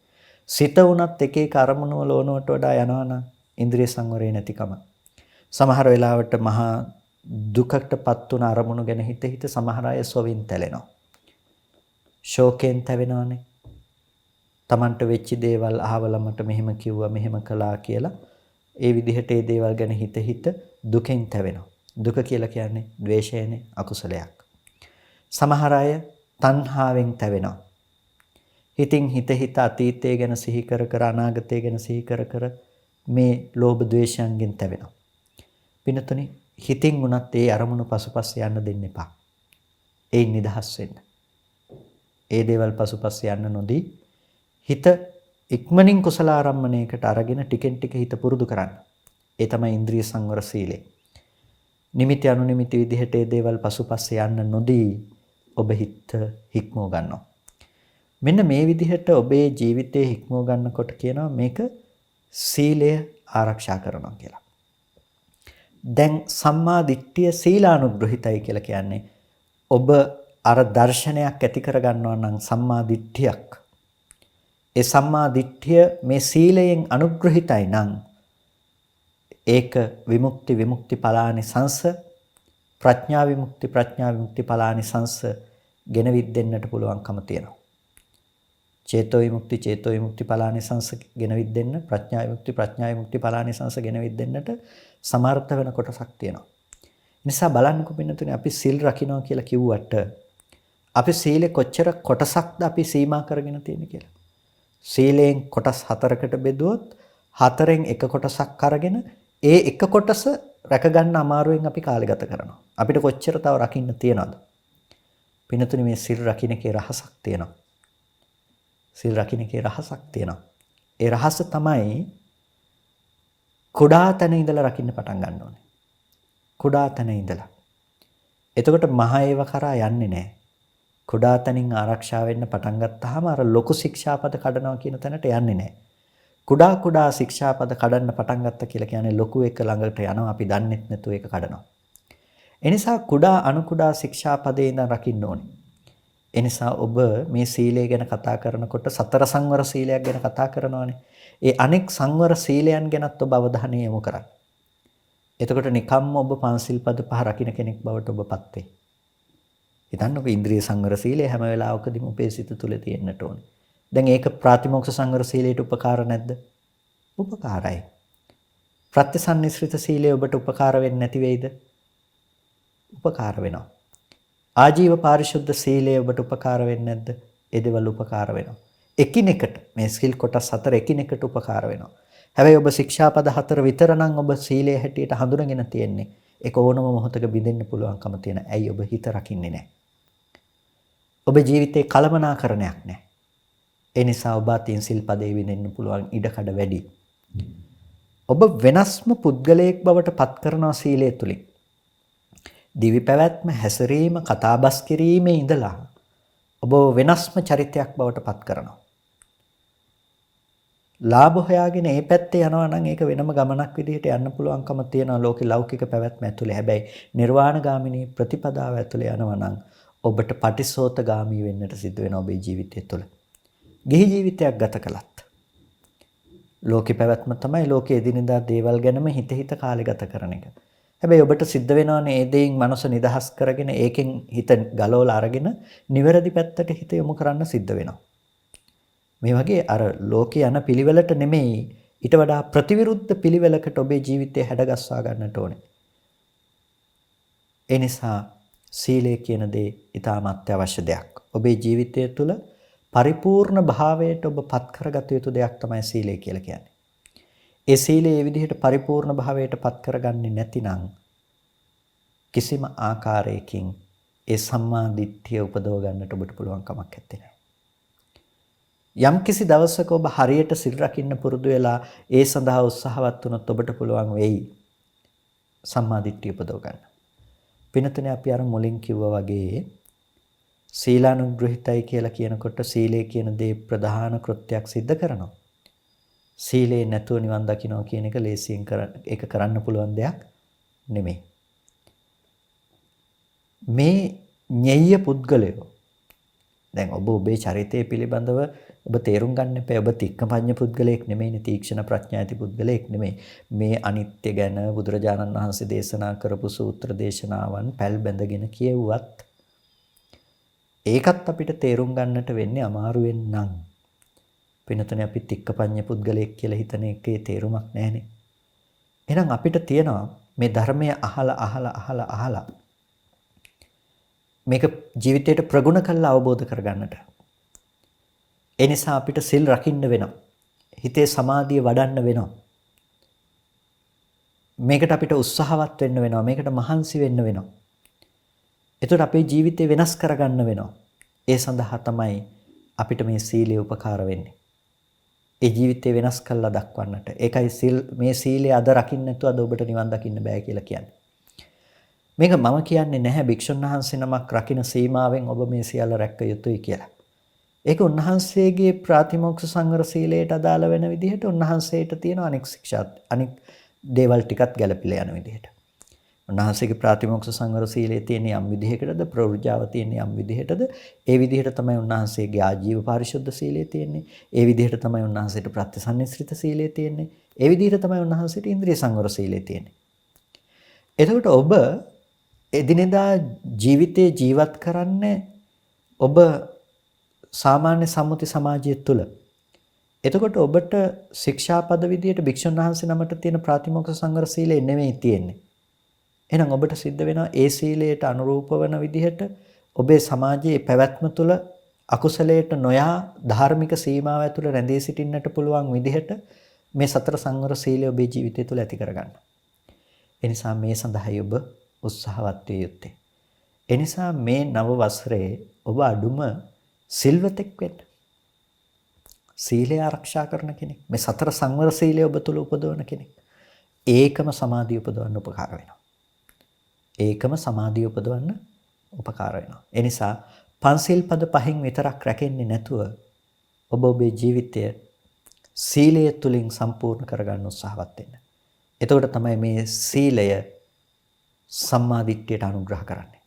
සිත උනත් එක එක අරමුණු වල ඕනවට වඩා යනවා නම් ඉන්ද්‍රිය සංවරය නැතිකම. සමහර වෙලාවට මහා දුකකටපත් වුණ අරමුණු ගැන හිත සමහර අය සොවින් තැලෙනවා. ශෝකයෙන් තැවෙනවානේ. Tamanට වෙච්ච දේවල් අහවල මට මෙහෙම කිව්වා මෙහෙම කළා කියලා ඒ විදිහට ඒ දේවල් ගැන හිත දුකෙන් තැවෙනවා. දුක කියලා කියන්නේ ද්වේෂයනේ, අකුසලයක්. සමහර අය තණ්හාවෙන් තැවෙනවා. හිතින් හිත අතීතය ගැන සිහි කර අනාගතය ගැන සිහි කර මේ ලෝභ ද්වේෂයන්ගෙන් තැවෙනවා. පිනතුනි හිතින් උනත් ඒ අරමුණු පසුපස්සේ යන්න දෙන්න එපා. ඒ නිදහස් වෙන්න. ඒ දේවල් පසුපස්සේ යන්න නොදී හිත ඉක්මනින් කුසල ආරම්මණයකට අරගෙන ටිකෙන් ටික හිත පුරුදු කරන්න. ඒ තමයි ඉන්ද්‍රිය සංවර සීලය. නිමිති අනුනිමිති විදිහට ඒ දේවල් පසුපස්සේ යන්න නොදී ඔබ හිත හික්මව ගන්නවා. මෙන්න මේ විදිහට ඔබේ ජීවිතේ හික්මව ගන්නකොට කියනවා මේක සීලය ආරක්ෂා කරනවා කියලා. දැන් සම්මා දිට්ඨිය සීලානුග්‍රහිතයි කියලා කියන්නේ ඔබ අර දර්ශනයක් ඇති කර ගන්නවා නම් සම්මා දිට්ඨියක්. ඒ සම්මා දිට්ඨිය මේ සීලයෙන් අනුග්‍රහිතයි නම් ඒක විමුක්ති පලානිසංස ප්‍රඥා විමුක්ති පලානිසංස ගෙනවිත් දෙන්නට පුළුවන්කම තියෙනවා. චේතෝ විමුක්ති පලානිසංස ගෙනවිත් දෙන්න, ප්‍රඥා විමුක්ති පලානිසංස ගෙනවිත් දෙන්නට සමර්ථ වෙන කොටසක් තියෙනවා. නිසා බලන්නකෝ පින්නතුනේ අපි සිල් රකින්නවා කියලා කිව්වට අපි සීලේ කොච්චර කොටසක්ද අපි සීමා කරගෙන තියෙන්නේ කියලා. සීලෙන් කොටස් 4කට බෙදුවොත් 4න් එක කොටසක් අරගෙන ඒ එක කොටස රැක ගන්න අමාරුවෙන් අපි කාලය ගත කරනවා. අපිට කොච්චර තව රකින්න තියනවද? පින්නතුනේ මේ සිල් රකින්න එකේ රහසක් තියෙනවා. සිල් රකින්න එකේ රහසක් තියෙනවා. ඒ රහස තමයි කුඩා තැන ඉඳලා රකින්න පටන් ගන්න ඕනේ. කුඩා තැන ඉඳලා. එතකොට මහ ඒව කරා යන්නේ නැහැ. කුඩා තැනින් ආරක්ෂා වෙන්න පටන් ගත්තාම අර ලොකු ශික්ෂාපද කඩනවා කියන තැනට යන්නේ නැහැ. කුඩා ශික්ෂාපද කඩන්න පටන් ගත්ත කියලා කියන්නේ ලොකු එක ළඟට යනවා අපි දන්නෙත් නැතුව ඒක කඩනවා. එනිසා කුඩා අණු ශික්ෂාපදේ ඉඳන් රකින්න ඕනේ. එනිසා ඔබ මේ සීලය ගැන කතා කරනකොට සතර සංවර සීලයක් ගැන කතා කරනවානේ. ඒ අනෙක් සංවර සීලයන් ගැනත් ඔබ අවධානය යොමු කරන්න. එතකොට නිකම්ම ඔබ පංචශීල් පද පහ රකින්න කෙනෙක් බවට ඔබපත් වෙයි. හිතන්නකෝ ඉන්ද්‍රිය සංවර සීලය හැම වෙලාවකදීම ඔබේ සිත තුළ තියෙන්නට ඕනේ. දැන් ඒක ප්‍රාතිමෝක්ෂ සංවර සීලයට උපකාර නැද්ද? උපකාරයි. ප්‍රත්‍යසන්නිස්ෘත සීලය ඔබට උපකාර වෙන්නේ නැති වෙයිද? උපකාර වෙනවා. ආජීව පාරිශුද්ධ සීලය ඔබට උපකාර වෙන්නේ නැද්ද? ඒ දේවල් උපකාර වෙනවා. එකිනෙකට මේ ස්කිල් කොටස් හතර එකිනෙකට උපකාර වෙනවා. හැබැයි ඔබ ශික්ෂාපද හතර විතර නම් ඔබ සීලයේ හැටියට හඳුනගෙන තියෙන්නේ. ඒක ඕනම මොහොතක බිඳෙන්න පුළුවන්කම තියෙන. ඇයි ඔබ හිත රකින්නේ නැහැ? ඔබ ජීවිතේ කලමනාකරණයක් නැහැ. ඒ නිසා ඔබ අතින් සිල්පදේ විඳින්න පුළුවන් ඉඩකඩ වැඩි. ඔබ වෙනස්ම පුද්ගලයෙක් බවට පත් කරනවා සීලය තුලින්. දිවි පැවැත්ම හැසිරීම කතාබස් කිරීමේ ඉඳලා ඔබ වෙනස්ම චරිතයක් බවට පත් කරනවා. ලාභ හොයාගෙන මේ පැත්තේ යනවා නම් ඒක වෙනම ගමනක් විදිහට යන්න පුළුවන්කම තියෙනවා ලෝකේ ලෞකික පැවැත්ම ඇතුලේ. හැබැයි නිර්වාණගාමිනී ප්‍රතිපදාව ඇතුලේ යනවා නම් ඔබට පටිසෝතගාමී වෙන්නට සිද්ධ වෙනවා ඔබේ ජීවිතය තුළ. ගිහි ජීවිතයක් ගත කළත් ලෝකේ පැවැත්ම තමයි ලෝකයේ එදිනෙදා දේවල් ගැනම හිත කාලය ගත කරන එක. හැබැයි ඔබට සිද්ධ වෙනවනේ ඒ දෙයින් මනස නිදහස් කරගෙන ඒකෙන් හිත ගලවලා අරගෙන නිවැරදි පැත්තට හිත යොමු කරන්න සිද්ධ වෙනවා. මේ වගේ අර ලෝකේ යන පිළිවෙලට නෙමෙයි ඊට වඩා ප්‍රතිවිරුද්ධ පිළිවෙලකට ඔබේ ජීවිතය හැඩගස්වා ගන්නට ඕනේ. ඒ නිසා සීලය කියන දේ ඊටාම අත්‍යවශ්‍ය දෙයක්. ඔබේ ජීවිතය තුළ පරිපූර්ණ භාවයට ඔබ පත් කරගත යුතු දෙයක් තමයි සීලය කියලා කියන්නේ. ඒ සීලය මේ විදිහට පරිපූර්ණ භාවයට පත් කරගන්නේ නැතිනම් කිසිම ආකාරයකින් ඒ සම්මා දිට්ඨිය උපදව ගන්නට ඔබට පුළුවන් කමක් නැත්තේ. යම් කිසි දවසක ඔබ හරියට සිල් රකින්න පුරුදු වෙලා ඒ සඳහා උත්සාහවත් වුණොත් ඔබට පුළුවන් වෙයි සම්මා දිට්ඨිය උපදව ගන්න. පිනතුනේ අපි අර මුලින් කිව්වා වගේ සීලානුග්‍රහිතයි කියලා කියනකොට සීලය කියන දේ ප්‍රධාන කෘත්‍යයක් සිද්ධ කරනවා. සීලේ නැතුව නිවන් දකින්නවා කියන එක ලේසියෙන් ඒක කරන්න පුළුවන් දෙයක් නෙමෙයි. මේ ඤෙය්‍ය පුද්ගලයෝ දැන් ඔබ ඔබේ චරිතය පිළිබඳව ඔබ තේරුම් ගන්න එපා. ඔබ තික්කපඤ්ඤ පුද්ගලයෙක් නෙමෙයිනේ, තීක්ෂණ ප්‍රඥා ඇති පුද්ගලයෙක් නෙමෙයි. මේ අනිත්‍ය ගැන බුදුරජාණන් වහන්සේ දේශනා කරපු සූත්‍ර දේශනාවන් පැල් බැඳගෙන කියවුවත් ඒකත් අපිට තේරුම් ගන්නට වෙන්නේ අමාරුවෙන් නම්. වෙනතනේ අපි තික්කපඤ්ඤ පුද්ගලයෙක් කියලා හිතන එකේ තේරුමක් නැහැනේ. එහෙනම් අපිට තියෙනවා මේ ධර්මය අහලා මේක ජීවිතයට ප්‍රගුණ කරලා අවබෝධ කරගන්නට. ඒ නිසා අපිට සිල් රකින්න වෙනවා. හිතේ සමාධිය වඩන්න වෙනවා. මේකට අපිට උත්සාහවත් වෙන්න වෙනවා. මේකට මහන්සි වෙන්න වෙනවා. එතකොට අපේ ජීවිතේ වෙනස් කරගන්න වෙනවා. ඒ සඳහා තමයි අපිට මේ සීලය උපකාර වෙන්නේ. ඒ ජීවිතේ වෙනස් කරලා දක්වන්නට. ඒකයි මේ සීලය අද රකින්න නැතුව අද ඔබට නිවන් දකින්න බෑ කියලා කියන්නේ. මේක මම කියන්නේ නැහැ භික්ෂුන් වහන්සේ නමක් රකින්න සීමාවෙන් ඔබ මේ සියල්ල රැක්ක යුතුයි කියලා. ඒක උන්වහන්සේගේ ප්‍රාතිමෝක්ෂ සංවර සීලයට අදාළ වෙන විදිහට උන්වහන්සේට තියෙන අනෙක් දේවල් ටිකත් ගැලපිලා යන විදිහට. උන්වහන්සේගේ ප්‍රාතිමෝක්ෂ සංවර සීලයේ තියෙන යම් විදිහකටද ප්‍රවෘජාව තියෙන යම් විදිහටද ඒ විදිහට තමයි උන්වහන්සේගේ ආජීව පාරිශුද්ධ සීලය තියෙන්නේ. ඒ විදිහට තමයි උන්වහන්සේට ප්‍රත්‍යසන්නිස්ෘත සීලය තියෙන්නේ. ඒ විදිහට තමයි උන්වහන්සේට ඉන්ද්‍රිය සංවර සීලය තියෙන්නේ. එතකොට ඔබ එදිනෙදා ජීවිතේ ජීවත් කරන්නේ ඔබ සාමාන්‍ය සම්මුති සමාජය තුළ. එතකොට ඔබට ශික්ෂාපද විදියට භික්ෂුන් වහන්සේ නමට තියෙන ප්‍රාතිමෝක්ෂ සංවර සීලය නෙමෙයි තියෙන්නේ. එහෙනම් ඔබට සිද්ධ වෙනවා ඒ සීලයට අනුරූප වන විදිහට ඔබේ සමාජයේ පැවැත්ම තුළ අකුසලයට නොයා ධාර්මික සීමාව ඇතුළ රැඳී සිටින්නට පුළුවන් විදිහට මේ සතර සංවර සීලය ඔබේ ජීවිතය තුළ ඇති කරගන්න. ඒ නිසා මේ සඳහායි ඔබ උත්සාහවත් විය යුත්තේ. ඒ නිසා මේ නව වසරේ ඔබ අඩුම සිල්වතෙක් වෙන්න. සීලය ආරක්ෂා කරන කෙනෙක්. මේ සතර සංවර සීලය ඔබ තුළ උපදවන කෙනෙක්. ඒකම සමාධිය උපදවන්න උපකාර වෙනවා. ඒකම සමාධිය උපදවන්න උපකාර වෙනවා. ඒ නිසා පන්සිල් පද පහෙන් විතරක් රැකෙන්නේ නැතුව ඔබ ඔබේ ජීවිතය සීලය තුලින් සම්පූර්ණ කරගන්න උත්සාහවත් වෙන්න. එතකොට තමයි මේ සීලය සම්මාදිට්ඨියට අනුග්‍රහ කරන්නේ.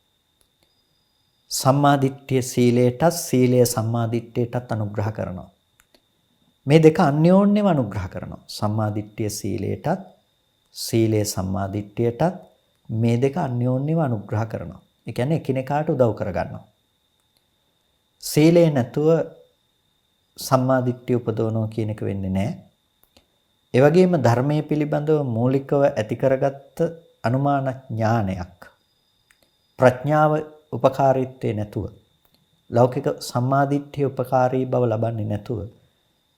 සම්මාදිට්ඨිය සීලයටත් සීලය සම්මාදිට්ඨියටත් අනුග්‍රහ කරනවා. මේ දෙක අන්‍යෝන්‍යව අනුග්‍රහ කරනවා. සම්මාදිට්ඨිය සීලයටත් සීලය සම්මාදිට්ඨියටත් මේ දෙක අන්‍යෝන්‍යව අනුග්‍රහ කරනවා. ඒ කියන්නේ එකිනෙකාට උදව් කරගන්නවා. සීලය නැතුව සම්මාදිට්ඨිය උපදවනවා කියන එක වෙන්නේ නැහැ. ඒ වගේම ධර්මයේ පිළිබඳව මූලිකව ඇති කරගත්ත අනුමාන ඥානයක් ප්‍රඥාව උපකාරීත්වයේ නැතුව ලෞකික සම්මාදිට්ඨිය උපකාරී බව ලබන්නේ නැතුව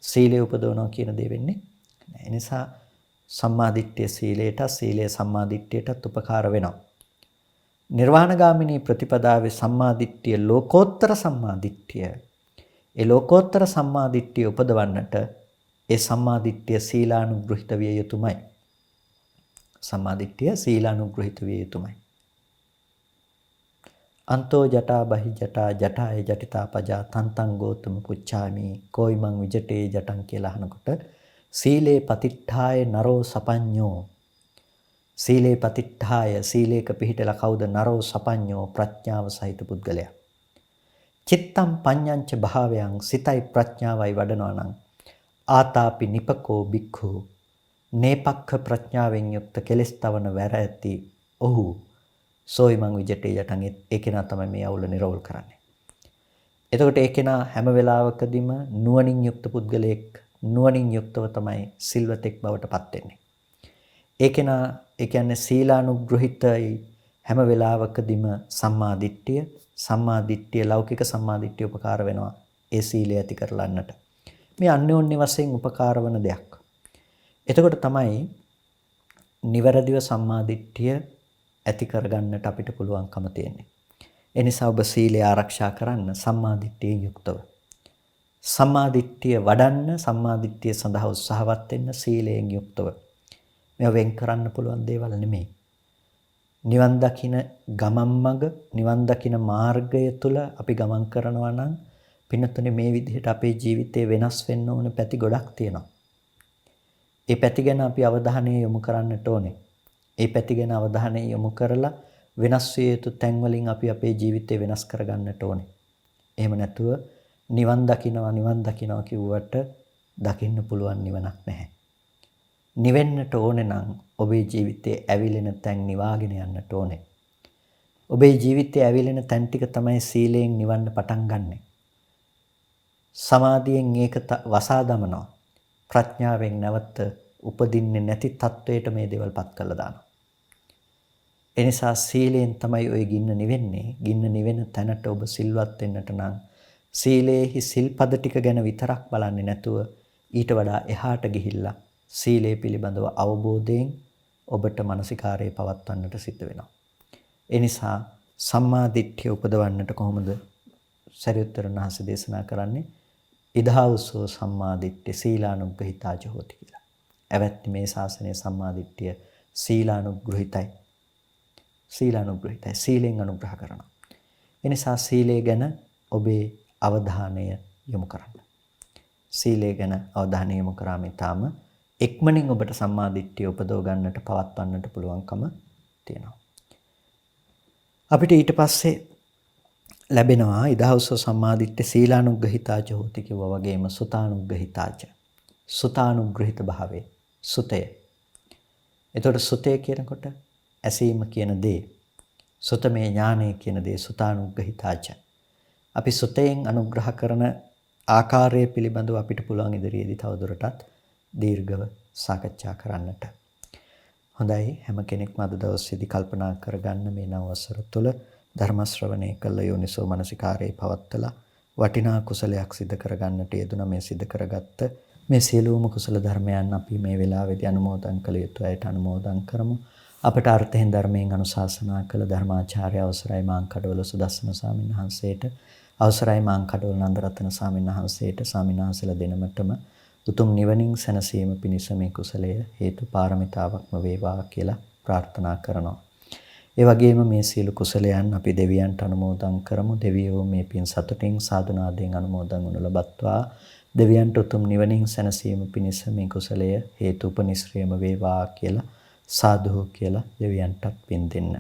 සීලය උපදවනවා කියන දේ වෙන්නේ නැහැ. ඒ නිසා සම්මාදිට්ඨිය සීලයට සීලය සම්මාදිට්ඨියටත් උපකාර වෙනවා. නිර්වාණගාමිනී ප්‍රතිපදාවේ සම්මාදිට්ඨිය ලෝකෝත්තර සම්මාදිට්ඨිය. ඒ ලෝකෝත්තර සම්මාදිට්ඨිය උපදවන්නට ඒ සම්මාදිට්ඨිය සීලානුග්‍රහිත විය යුතුමයි. සම්මාදිට්ඨිය සීලානුග්‍රහිත විය යුතුමයි. අන්තෝ ජටා බහි ජටා ජටාය ජටිතා පජා තන්තං ගෝතම පුච්චාමි කොයිමං විජටේ ජටං කියලා අහනකොට සීලේ පතිට්ඨාය නරෝ සපඤ්ඤෝ සීලේ පතිට්ඨාය සීලේක පිහිටලා කවුද නරෝ සපඤ්ඤෝ ප්‍රඥාව සහිත පුද්ගලයා. චිත්තම් පඤ්ඤංච භාවයන් සිතයි ප්‍රඥාවයි වඩනවා නම් ආතාපි නිපකෝ බික්ඛු නේපක්ඛ ප්‍රඥාවෙන් යුක්ත කෙලස් තවන වැර ඇති ඔහු සෝයිමං විජටේ යටන් ඒකේනා තමයි මේ අවුල නිරවුල් කරන්නේ. එතකොට ඒකේනා හැම වෙලාවකදීම නුවණින් යුක්ත පුද්ගලයෙක් නුවණින් යුක්තව තමයි සිල්වතෙක් බවට පත් වෙන්නේ. ඒකේනා ඒ කියන්නේ සීලානුග්‍රහිතයි හැම වෙලාවකදීම සම්මාදිට්ඨිය ලෞකික සම්මාදිට්ඨිය උපකාර වෙනවා ඒ සීලය ඇති කරලන්නට. මේ අන්‍යෝන්‍ය වශයෙන් උපකාර වන දෙයක්. එතකොට තමයි නිවැරදිව සම්මාදිට්ඨිය ඇති කරගන්නට අපිට පුළුවන්කම තියෙන්නේ. ඒ නිසා ඔබ සීලය ආරක්ෂා කරන්න සම්මාදිට්ඨියෙන් යුක්තව. සම්මාදිට්ඨිය වඩන්න සම්මාදිට්ඨිය සඳහා උත්සාහවත් වෙන්න සීලයෙන් යුක්තව. මේව වෙන් කරන්න පුළුවන් දේවල් නෙමෙයි. නිවන් දකින ගමන් මඟ නිවන් දකින මාර්ගය තුල අපි ගමන් කරනවා නම් පින්නතුනේ මේ විදිහට අපේ ජීවිතේ වෙනස් වෙන්න ඕන පැති ගොඩක් තියෙනවා. ඒ පැති ගැන අපි අවධානය යොමු කරන්නට ඕනේ. ඒ පැති ගැන අවධානය යොමු කරලා වෙනස් විය යුතු තැන් වලින් අපි අපේ ජීවිතේ වෙනස් කරගන්නට ඕනේ. එහෙම නැතුව නිවන් දකින්නවා කිව්වට දකින්න පුළුවන් නිවනක් නැහැ. නිවෙන්නට ඕනේ නම් ඔබේ ජීවිතේ ඇවිලෙන තැන් නිවාගෙන යන්නට ඕනේ. ඔබේ ජීවිතේ ඇවිලෙන තැන් ටික තමයි සීලයෙන් නිවන්න පටන් ගන්නෙ. සමාධියෙන් ඒක වසා දමනවා. ප්‍රඥාවෙන් නැවත උපදින්නේ නැති තත්වයට මේ දේවල්පත් කරලා දානවා. ඒ නිසා සීලයෙන් තමයි ඔය ගින්න නිවෙන්නේ. ගින්න නිවෙන තැනට ඔබ සිල්වත් වෙන්නට නම් සීලේහි සිල්පද ටික ගැන විතරක් බලන්නේ නැතුව ඊට වඩා එහාට ගිහිල්ලා සීලය පිළිබඳව අවබෝධයෙන් ඔබට මානසිකාරය පවත්වන්නට සිද්ධ වෙනවා. ඒ නිසා සම්මා දිට්ඨිය උපදවන්නට කොහොමද සරියුත්තර වහන්සේ දේශනා කරන්නේ? ඉදහවසෝ සම්මා දිට්ඨිය සීලානුග්‍රහිතාච හෝති කියලා. එවැත්නි මේ ශාසනයේ සම්මා දිට්ඨිය සීලානුග්‍රහිතයි. සීලෙන් අනුග්‍රහ කරනවා. ඒ නිසා සීලය ගැන ඔබේ අවධානය යොමු කරන්න. සීලය ගැන අවධානය යොමු කරාම ඊටාම එක්මනින් ඔබට සම්මා දිට්ඨිය උපදව ගන්නට පවත්වන්නට පුළුවන්කම තියෙනවා. අපිට ඊට පස්සේ ලැබෙනවා ඉදහවසෝ සම්මා දිට්ඨිය සීලානුග්‍රහිතාච හෝති කිව්වා වගේම සුතානුග්‍රහිතාච. සුතානුග්‍රහිත භාවයේ සුතය. එතකොට සුතය කියනකොට ඇසීම කියන දේ, සුතමේ ඥානය කියන දේ සුතානුග්‍රහිතාච. අපි සුතයෙන් අනුග්‍රහ කරන ආකාරය පිළිබඳව අපිට පුළුවන් ඉදිරියේදී තවදුරටත් දීර්ඝව සාකච්ඡා කරන්නට. හොඳයි, හැම කෙනෙක්ම අද දවසේදී කල්පනා කරගන්න මේ නව වසර තුළ ධර්ම ශ්‍රවණය කළ යෝනිසෝ මනසිකාරයේ පවත්තලා වටිනා කුසලයක් සිදු කරගන්නට යෙදුන මේ සිදු කරගත්ත මේ සියලුම කුසල ධර්මයන් අපි මේ වෙලාවේදී අනුමෝදන් කළ යුතු අයට අනුමෝදන් කරමු. අපට අර්ථයෙන් ධර්මයෙන් අනුශාසනා කළ ධර්මාචාර්ය අවසරයි මාංකඩවල සුදස්සන ස්වාමීන් වහන්සේට, අවසරයි මාංකඩවල නන්දරත්න ස්වාමීන් වහන්සේට, ස්වාමීන් වහන්සේලා දෙනමතම උතුම් නිවනින් සැනසීම පිණිස මේ කුසලය හේතු පාරමිතාවක්ම වේවා කියලා ප්‍රාර්ථනා කරනවා. ඒ වගේම මේ සීල කුසලයන් අපි දෙවියන්ට අනුමෝදන් කරමු. දෙවියෝ මේ පින් සතුටින් සාදුනාදයෙන් අනුමෝදන් වනු ලබත්වා. දෙවියන්ට උතුම් නිවනින් සැනසීම පිණිස මේ කුසලය හේතු උපනිශ්‍රේම වේවා කියලා සාදු කියලා දෙවියන්ටත් පින් දෙන්න.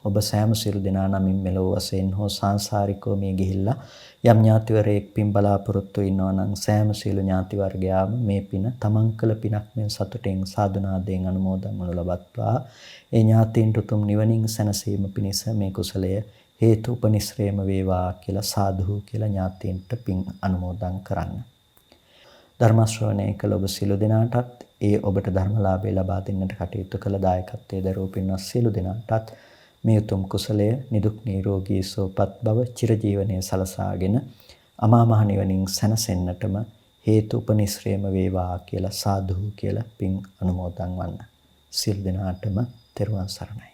ඔබ සෑම සියලු දෙනා නමින් මෙලොව වශයෙන් හෝ සංසාරිකව මේ ගිහිල්ලා යම් ඥාතිවරයෙක් පින් බලාපොරොත්තු වෙනවා නම් සෑම සියලු ඥාති වර්ගයාම මේ පින තමන් කළ පිනක් මෙන් සතුටින් සාදුනාදයෙන් අනුමෝදන් වනු ලබත්වා. ඒ ඥාතීන්ට උතුම් නිවනින් සැනසීම පිණිස මේ කුසලය හේතු උපනිශ්‍රේම වේවා කියලා සාදු කියලා ඥාතීන්ට පින් අනුමෝදන් කරන්න. ධර්ම ශ්‍රවණය කළ ඔබ සියලු දෙනාටත් ඒ ඔබට ධර්මලාභය ලබා දෙන්නට කටයුතු කළ දායකත්වයේ දරූ පින්වත් සියලු දෙනාටත් මේ උතුම් කුසලය නිදුක් නිරෝගී සුවපත් බව චිරජීවනයේ සලසාගෙන අමා මහ නිවනින් සැනසෙන්නටම හේතු උපනිශ්‍රේම වේවා කියලා සාදු කියලා පින් අනුමෝදන් වන්න. සියලු දෙනාටම තෙරුවන් සරණයි.